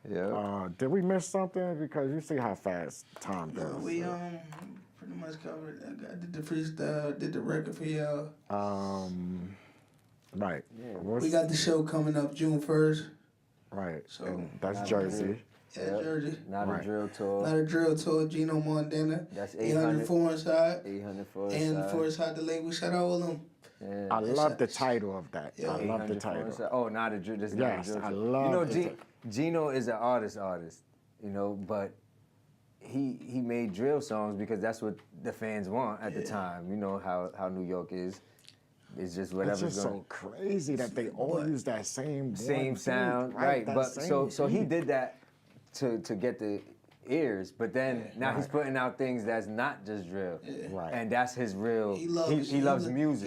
Yeah. Did we miss something? Because you see how fast time goes. We pretty much covered. I did the freestyle, did the record for y'all. Right. We got the show coming up June 1st. Right. So- And that's Not Jersey. Yeah, Jersey. Not Right. a drill tour. Not a drill tour, Gino Montana. That's 800 Foreign Side. 800 for a And side. Forest Side the label. Shout out all them. Yeah. I love the title of that. Yeah. I love the 800 for a title. side. Oh, not a drill. This is Yes, not a I drill tour. love You know, the Gino is an artist, you know, but he made drill songs because that's what the fans want at the time. You know how New York is. It's just It's whatever's just going. so crazy that they all use that same Same one beat, sound, right? that But same so he beat. did that to get the ears, but then now he's putting out things that's not just drill, Right. and that's his real. He loves music.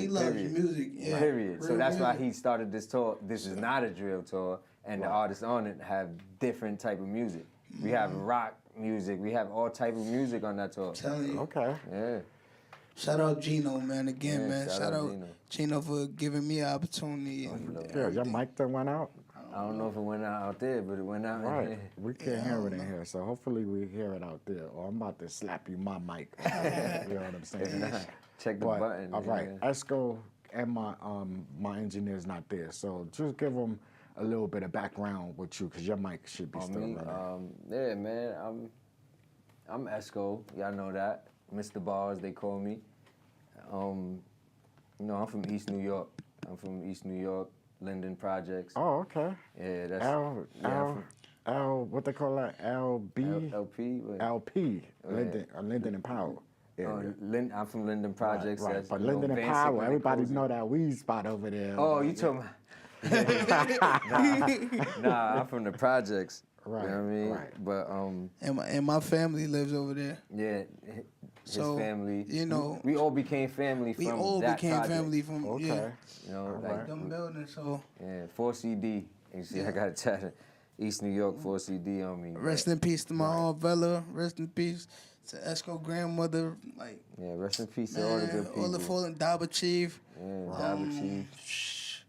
He loves period. music. Yeah. Period. So Real that's why music. he started this tour. This is not a drill tour, and the artists on it have different type of music. We have rock music. We have all type of music on that tour. Telling you. Okay. Yeah. Shout out Gino, man. Again, Yeah, man. shout Shout out out Gino for giving me an opportunity. And Yeah, your mic that went out. I don't know if it went out there, but it went out. Right. We can't hear it in here, so hopefully we hear it out there. Or I'm about to slap you my mic. You know what I'm saying? Check the But, button. all right, yeah. Esco and my engineer's not there, so just give them a little bit of background with you, because your mic should be On still me, running. yeah, man. I'm Esco. Y'all know that. Mr. Bars, they call me. You know, I'm from East New York. I'm from East New York, Linden Projects. Oh, okay. Yeah, that's What they call that? LB? LP. What? LP, Oh, yeah. Linden and Powell. area. I'm from Linden Projects. Right, That's, but you know, Linden and Van Powell, Sickman everybody Cozy. know that weed spot over there. Oh, you talking Nah, I'm from the projects. Right, You know what I mean? right. But And my family lives over there. yeah, his So, family. you know, we all became family from We all that became project. family from Okay. yeah, You know, All like right. them buildings. So yeah, 4CD. You see, I got a chat. East New York 4CD on me. rest in peace to my aunt Vella. Rest in peace to Esco grandmother. Like Yeah, rest in peace to all the man, good people. all the fallen Daba Chief. Yeah, Dabba Chief.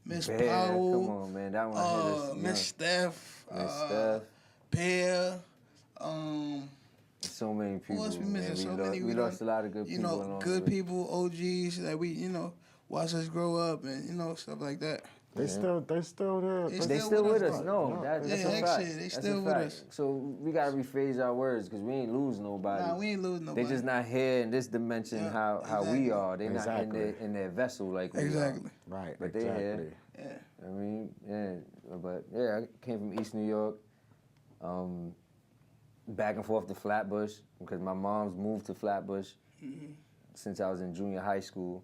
Miss Bear, Powell. come on, man, that one hit us. Miss Steph. Miss Steph. Bear. So many people. Of course, we man. missing so many. We lost a lot of good you people know, along good the way. people, OGs that we, watch us grow up and stuff like that. They still there. They They still still with with us, us. though. No, that's Yeah, a fact. actually, they That's still a with fact. us. So we gotta rephrase our words because we ain't lose nobody. Nah, we ain't losing nobody. They just not here in this dimension Yeah, how exactly. we are. They not Exactly. in their vessel like we Exactly. Right, But they exactly. Yeah. are. I mean, yeah. But yeah, I came from East New York. Back and forth to Flatbush because my mom's moved to Flatbush since I was in junior high school.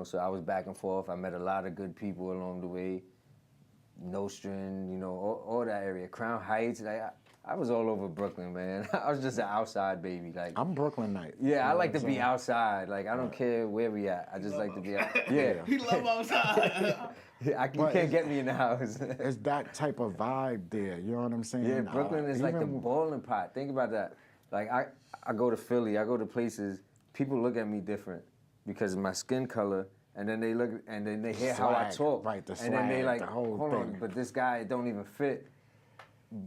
So I was back and forth. I met a lot of good people along the way. Nostrand, all that area. Crown Heights. Like I was all over Brooklyn, man. I was just an outside baby. Like I'm Brooklynite. yeah, I You like know to what be I'm outside. Like I don't care where we at. I just like to be out. Yeah. He love outside. You can't get me in the house. It's that type of vibe there. You know what I'm saying? Yeah, Brooklyn is like the even- boiling pot. Think about that. Like I go to Philly, I go to places, people look at me different because of my skin color, and then they look and then they hear how I Swag, talk. right, the and then they swag, like, the whole hold on, thing. but this guy don't even fit.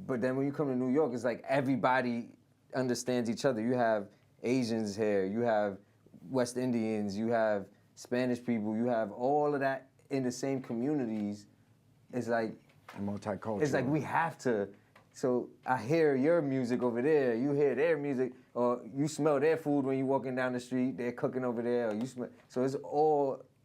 But then when you come to New York, it's like everybody understands each other. You have Asians here, you have West Indians, you have Spanish people, you have all of that in the same communities. It's like multicultural. it's like we have to. So I hear your music over there, you hear their music, or you smell their food when you're walking down the street, they're cooking over there, or you smell. So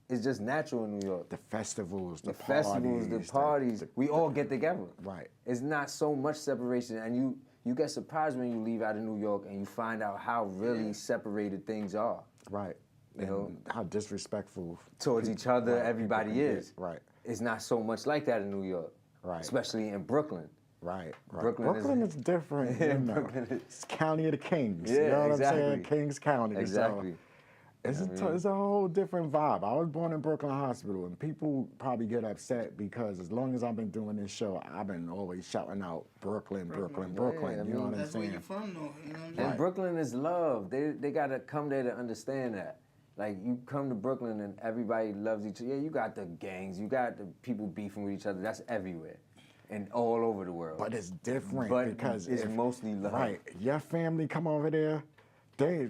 it's just natural in New York. the festivals, the Festivals, the parties, we all get together. Right. It's not so much separation, and you get surprised when you leave out of New York and you find out how really separated things are. Right. You know, And how disrespectful Towards each other, right, everybody people can is. get. Right. It's not so much like that in New York. Right. Especially in Brooklyn. Right. Brooklyn is different. Yeah, You know. Brooklyn is- It's County of the Kings. Yeah, you know what exactly. I'm saying? Kings County. So Exactly. it's a whole different vibe. I was born in Brooklyn Hospital, and people probably get upset because as long as I've been doing this show, I've been always shouting out Brooklyn. Yeah, You know what I'm That's where saying? you from, though. You know what I'm And saying? Brooklyn is love. They gotta come there to understand that. Like you come to Brooklyn and everybody loves each other. Yeah, you got the gangs, you got the people beefing with each other. That's everywhere, and all over the world. But it's different But because it's mostly love. Right, your family come over there.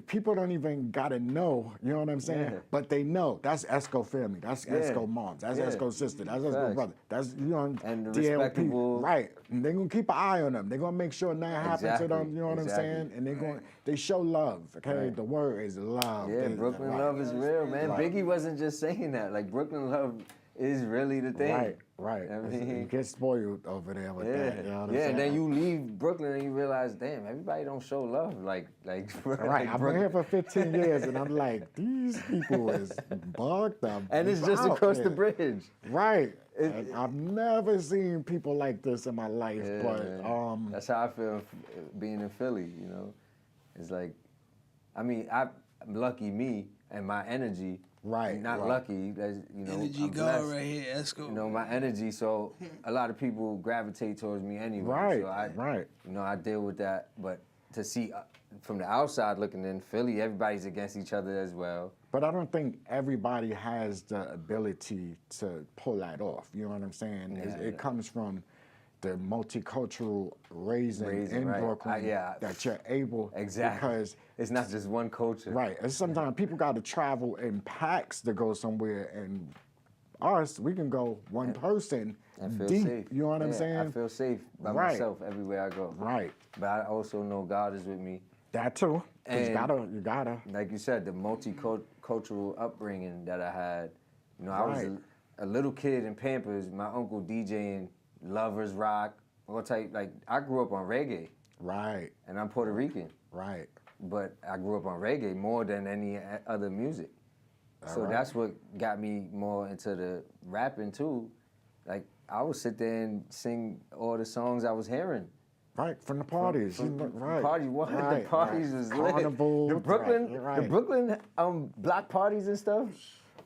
People don't even gotta know, you know what I'm saying? Yeah. But they know that's Esco family, that's Yeah. Esco moms, that's Yeah. Esco sister, that's Esco Facts. brother, that's And the D.A.O.P. respectable- Right, and they're gonna keep an eye on them. They're gonna make sure nothing happens to Exactly. them. You know what Exactly. I'm saying? And they show love. Okay, Right. the word is love. Yeah, They- Brooklyn right. love is real, man. Right. Biggie wasn't just saying that. Like Brooklyn love is really the thing. Right. I You mean, get spoiled over there with yeah, that. You know what I'm yeah. saying? And then you leave Brooklyn and you realize, damn, everybody don't show love like Right, like I've been here for 15 years, and I'm like, these people is bugged up. And it's just out across the here. bridge. Right. And I've never seen people like this in my life, Yeah, but man. That's how I feel being in Philly. It's like, I mean, I'm lucky me and my energy. Right, Not right. lucky. Energy I'm God blessed. right here, Esco. My energy. So a lot of people gravitate towards me anyway. Right, So right. I deal with that. But to see from the outside looking in Philly, everybody's against each other as well. But I don't think everybody has the ability to pull that off. You know what I'm saying? It comes from the multicultural raising in right. Brooklyn that you're able. Exactly. Because It's not just one culture. right. And sometimes people got to travel in packs to go somewhere, and us, we can go one person I feel deep. safe. You know what I'm Yeah, saying? I feel safe by Right. myself everywhere I go. Right. But I also know God is with me. That too. 'Cause And- you gotta. Like you said, the multicultural upbringing that I had. I was Right. a little kid in Pampers. My uncle DJing Lovers Rock, all type. Like I grew up on reggae, Right. and I'm Puerto Rican, Right. but I grew up on reggae more than any other music. So right. that's what got me more into the rapping too. Like I would sit there and sing all the songs I was hearing. Right. From the parties. Right. Party one, Right, the parties right. was Carnival. lit. The Brooklyn, right. the Brooklyn block parties and stuff.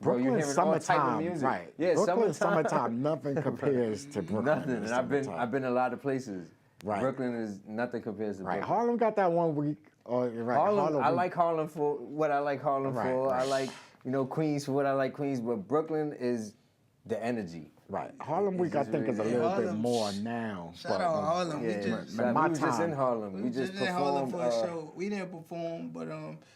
Bro, you Brooklyn hearing all type of summertime, music. right? Yeah, Brooklyn summertime. nothing compares to Brooklyn. Nothing. in And the summertime. I've been a lot of places. Right. Brooklyn is nothing compares to Right. Brooklyn. Harlem got that one week. Or right. Harlem, I week. like Harlem for what I like Harlem Right, for. I right. like Queens for what I like Queens. But Brooklyn is the energy. Right. Harlem Week, I think, is a little bit Harlem, more now. Shout out Harlem. Yeah, We just man, my we was just in time. Harlem. We just in Harlem performed. for a show. We didn't perform, but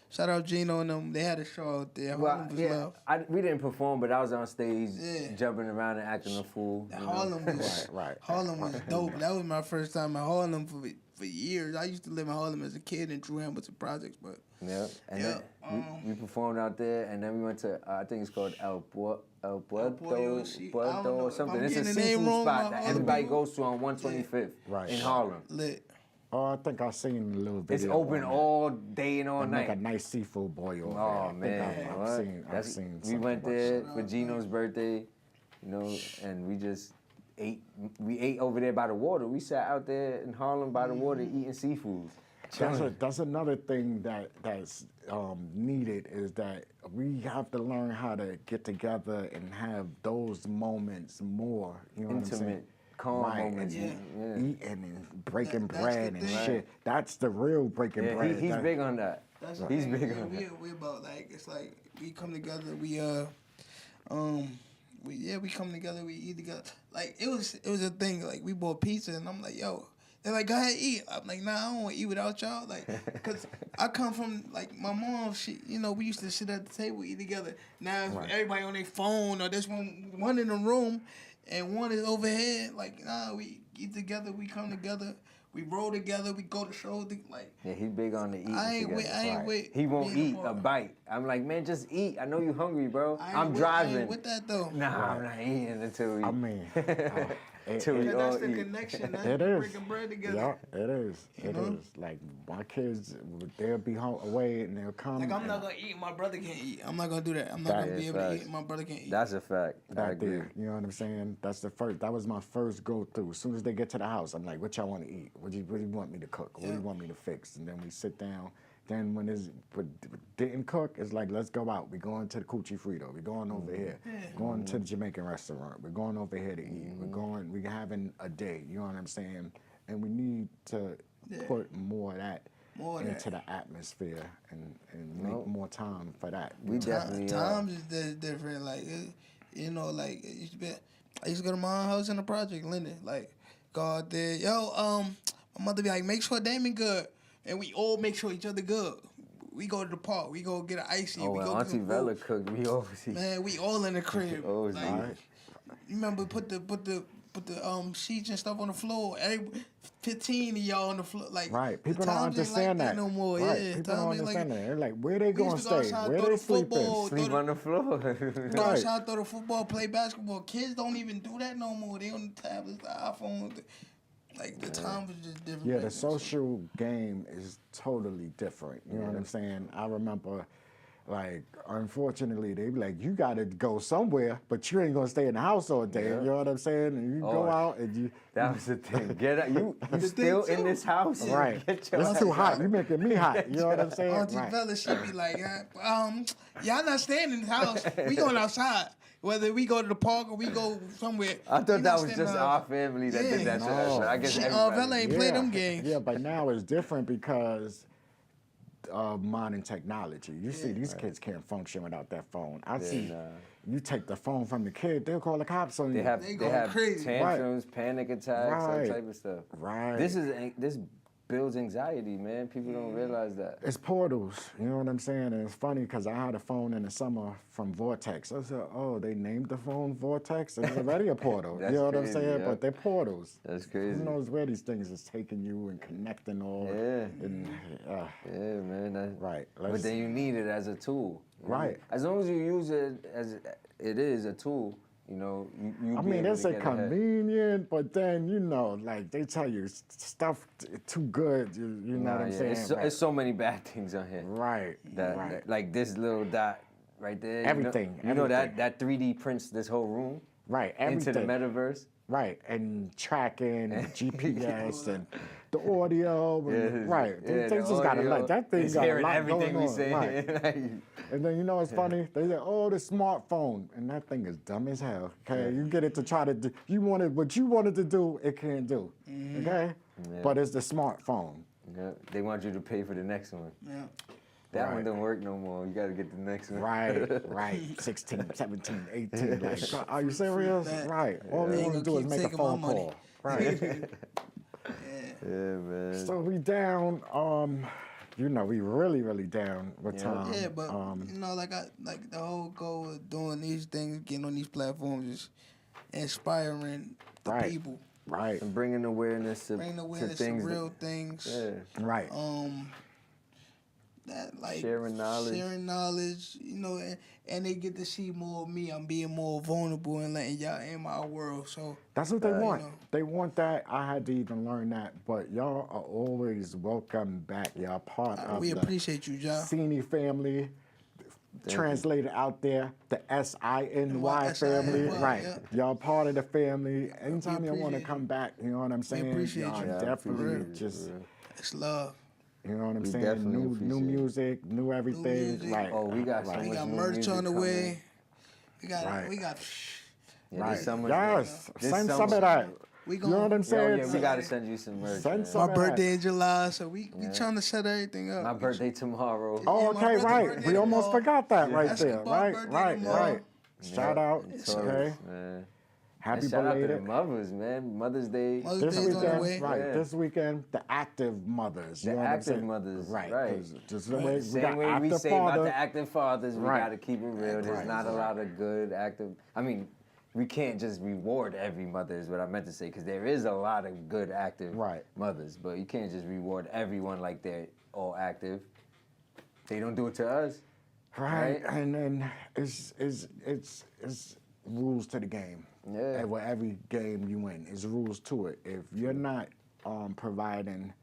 shout out Gino and them. They had a show out there. Well, Harlem was yeah, love. we didn't perform, but I was on stage Yeah. jumping around and acting a fool. you know? Harlem was Right. Harlem was dope. That was my first time in Harlem for years. I used to live in Harlem as a kid in Drew Hamilton Projects, but Yeah, and Yeah, then we performed out there, and then we went to I think it's called El Puerto I don't know. or If something. I'm It's a getting the name seafood wrong, spot my that other everybody people- goes to on 125th Right. in Harlem. lit. Oh, I think I've seen a little video. It's open on all day and all that. They make night. a nice seafood boil. Oh man, I've what? seen. I've That's- seen. we something went like there that. for Gino's birthday, and we just ate. We ate over there by the water. We sat out there in Harlem by the water eating seafood. That's another thing that's needed is that we have to learn how to get together and have those moments more. You know what I'm saying? Intimate, calm right, moments. and Yeah. eating and breaking That's bread the and thing. shit. That's the real breaking Yeah, bread. he's That- big on that. That's the He's thing, big man. on that. We about like it's like we come together. We come together. We eat together. Like it was a thing. Like we bought pizza, and I'm like, yo. They're like, go ahead, eat. I'm like, nah, I don't want to eat without y'all. Like, cause I come from like my mom. She, we used to sit at the table, eat together. Now Right. everybody on their phone, or there's one in the room, and one is overhead. Like, nah, we eat together. We come together. We roll together. We go to shows. Like, Yeah, he's big on the eating I ain't together. with. He won't being eat a part. bite. I'm like, man, just eat. I know you hungry, bro. I ain't I'm with- driving. I ain't with that though. Nah, I'm not eating until we. I mean, Till we Cause all that's the eat. connection. That's it is. breaking bread together. Yeah, it is. It know? is. Like my kids, they'll be home away and they'll come. Like I'm not gonna eat. My brother can't eat. I'm not gonna do that. I'm not gonna Facts, be able to facts. eat. My brother can't eat. That's a fact. I back agree. there. You know what I'm saying? That's the first. That was my first go through. As soon as they get to the house, I'm like, "What y'all want to eat? What do you want me to cook? What do you want me to fix?" And then we sit down. Then when it's didn't cook, it's like, "Let's go out. We're going to the Coochie Frito. We're going over here. Going to the Jamaican restaurant. We're going over here to eat. We're having a day. You know what I'm saying? And we need to put more of that More of into that. the atmosphere and make more time for that. We definitely Times is different. Like like it used to be. I used to go to my house in the project, Linden. Like go out there, yo. My mother be like, make sure Damon good, and we all make sure each other good. We go to the park. We go get an icy. Oh, we when go Auntie get Vella cooked, we always eat. Man, we all in the crib. always Like, eat. you remember put the sheets and stuff on the floor. Every 15 of y'all on the floor. Like Right, people the don't times ain't understand like that. no more. Right, Yeah, people don't times ain't understand like, that. They're like, where they We going used to to go stay? outside, Where throw they the football, sleeping? Sleep on the floor. Go Right. outside, throw the football, play basketball. Kids don't even do that no more. They on the tablets, the iPhone. Like the time was just different. Yeah, back the then. social game is totally different. You know what I'm saying? I remember, like, unfortunately, they be like, you got to go somewhere, but you ain't going to stay in the house all day. Yeah. You know what I'm saying? And you go Oh, out and you... That was the thing. Get out. You thing still in too. this house? Right. Get your It's ass too hot. out. You making me hot. You know what I'm saying? Auntie Right. Bella, she be like, y'all not staying in the house. We going outside. Whether we go to the park or we go somewhere. I we thought not that was staying in just the our house. family that Yeah. did that. No. I guess She, everybody. Bella ain't play them games. Yeah, but now it's different because of modern technology. You see, these kids can't function without that phone. I see. nah. You take the phone from the kid, they'll call the cops on They you. have They they going have crazy. tantrums, panic attacks, Right. that type of stuff. Right. This builds anxiety, man. People don't realize that. It's portals, you know what I'm saying? And it's funny because I had a phone in the summer from Vortex. I said, oh, they named the phone Vortex? It's already a portal. That's You know what I'm crazy, saying? yeah. But they're portals. That's crazy. Who knows where these things is taking you and connecting all. Yeah. And, Yeah, man. right. But then you need it as a tool. you know? Right. As long as you use it as it is a tool, you I be mean, able it's to a get ahead. convenient, but then, like they tell you stuff too good, you know what I'm saying? It's so many bad things on here. Right, That like this little dot right there. Everything, You know everything. that 3D prints this whole room Right, everything. into the metaverse. Right, and tracking, and GPS, and the audio, and, right. Yeah, They the just got a audio. lot. That thing It's got a hearing lot everything going we on. say. Right. Like, And then you know what's funny? They say, "Oh, the smartphone," and that thing is dumb as hell. Okay, you get it to try to do. What you wanted to do, it can't do. Okay, Yeah. but it's the smartphone. yeah, they want you to pay for the next one. Yeah. That one don't work no more. You gotta get the next one. Right. 16, 17, 18. Like, are you serious? That- Right. All They we ain't want to gonna do is keep make a taking phone my money. call. Right. Yeah, man. So we down. You know, we really down with Yeah. time. Yeah, but you know, like the whole goal of doing these things, getting on these platforms, is inspiring the Right. people, Right. And bringing awareness to, bringing awareness to things. to real things. Yeah. Right. That like Sharing knowledge, you know, and they get to see more of me. I'm being more vulnerable and letting y'all in my world. So That's what they want. know. They want that. I had to even learn that. But y'all are always welcome back. Y'all part of we the appreciate you, Jah. SINY family. Translated out there, the SINY family. SINY, Right. yeah. Y'all part of the family. Anytime you want to appreciate come back, you know what I'm saying? appreciate y'all you. Yeah, I definitely appreciate it, just, for real. It's love. you know what I'm We saying? definitely New appreciate it. music, new everything. music. Like, Oh, we got so right. We much got new merch music on the coming. way. We got Right. we got. Yeah, Right. this summer. Yes. this Send some summer- of that. We You know what gonna- I'm Oh, saying? yeah, we gotta send you some merch. Send man. some- My of that. birthday in July, so we Yeah. trying to set everything up. My birthday tomorrow. Oh, Yeah, my okay, brother's right. birthday We almost tomorrow. forgot that right That's there. Escobarz Right, birthday right, tomorrow. right. Shout out. Taurus, Okay. man. Happy And shout out to the belated. mothers, man. Mother's Day. Mother's This Day's on the way. weekend, right? Yeah. This weekend, the active mothers. You The know what I'm active saying? mothers, right? right. 'Cause just the way we Same got way we active say about father. the active fathers, we Right. gotta keep it real. There's Right. not a lot of good active. I mean, we can't just reward every mother is what I meant to say, because there is a lot of good active Right. mothers, but you can't just reward everyone like they're all active. They don't do it to us. Right, Right. and then it's rules to the game. Yeah. And with every game you win, there's rules to it. If you're not providing,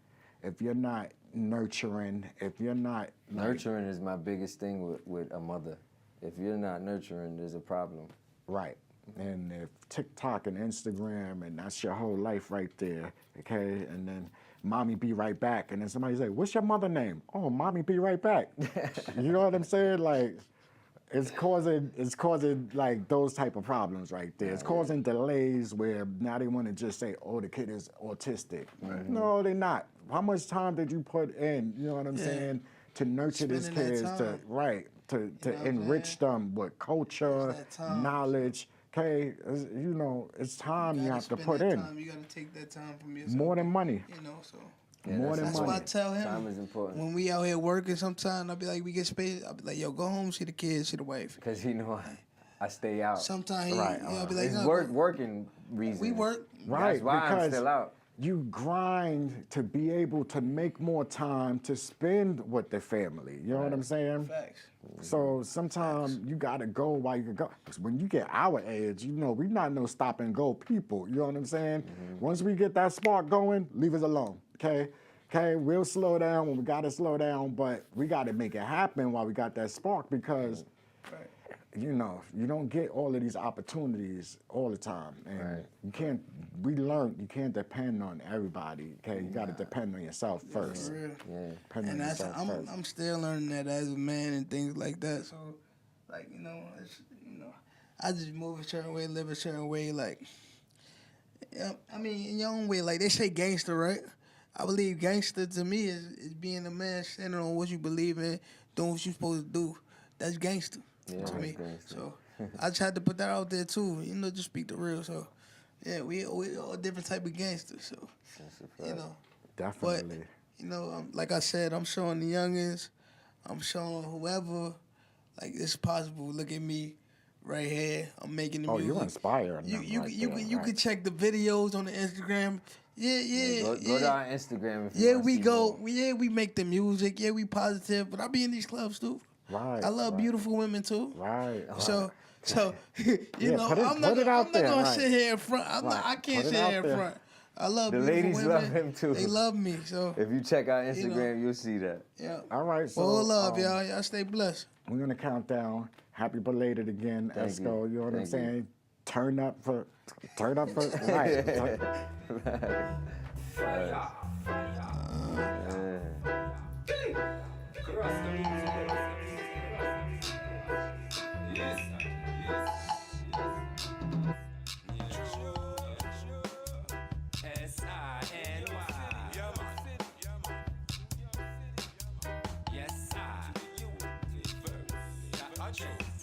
if you're not nurturing, if you're not like, Nurturing is my biggest thing with a mother. If you're not nurturing, there's a problem. right, and if TikTok and Instagram and that's your whole life right there, okay, and then mommy be right back, and then somebody say, "What's your mother name?" "Oh, mommy be right back." You know what I'm saying? Like. It's causing like those type of problems right there. It's causing delays where now they want to just say, "Oh, the kid is autistic." No, they're not. How much time did you put in? You know what I'm saying? To nurture these Spending that kids, to time. right, to know what I'm enrich them with culture, It's that time. knowledge. Okay, you know, it's time you gotta have to spend put that in time. You gotta take that time from yourself. more than money. You know, so Yeah, More than that's money. why I tell him. Time is important. When we out here working, sometimes I'll be like, we get space. I'll be like, yo, go home, see the kids, see the wife. Because you know I stay out. Sometimes he, Right, I'll be like, It's no, working reasons. we work. Right, That's why I'm because still out. you grind to be able to make more time to spend with the family. You know what I'm saying? Facts. So sometimes you gotta go while you can go. 'Cause when you get our age, you know, we not no stop and go people. You know what I'm saying? Once we get that spark going, leave us alone. Okay? Okay, we'll slow down when we gotta slow down, but we gotta make it happen while we got that spark because Right. you know, you don't get all of these opportunities all the time. And Right. you can't, we learned you can't depend on everybody, okay? You gotta depend on yourself first. For real. Yeah. Depend on And that's yourself I'm first. I'm still learning that as a man and things like that. So, like I just move a certain way, live a certain way. Like, yeah, I mean, in your own way. Like they say, gangster, right? I believe gangster to me is being a man standing on what you believe in, doing what you supposed to do. That's gangster Yeah, to that's me. gangster. So I just had to put that out there too. You know, just speak the real. So yeah, we all different type of gangsters. So That's a fact. you know. Definitely. You know, like I said, I'm showing the youngins, I'm showing whoever, like it's possible. Look at me, right here. I'm making the Oh, music. you're inspiring You them you right you there, can you right. can check the videos on the Instagram. Yeah. Go to our Instagram if you Yeah, wanna we see go. more. We make the music. Yeah, we positive. But I be in these clubs too. Right. I love right, beautiful women too. Right. So you Yeah, know, put it- I'm not put it gonna, out I'm not there, gonna right. sit here in front. Right. I can't Put it sit out here in there. front. I love The beautiful ladies women. love him too. They love me. So If you check our know. Instagram, you'll see that. yeah. All right. So Full love, y'all. Y'all stay blessed. we're gonna count down. Happy belated again, Thank Esco. you. You know what I'm Thank you. saying? Turn up for right. Fire. Cross the music. Yes, sir. Yes, S-I-N-Y. Yes, sir. macho.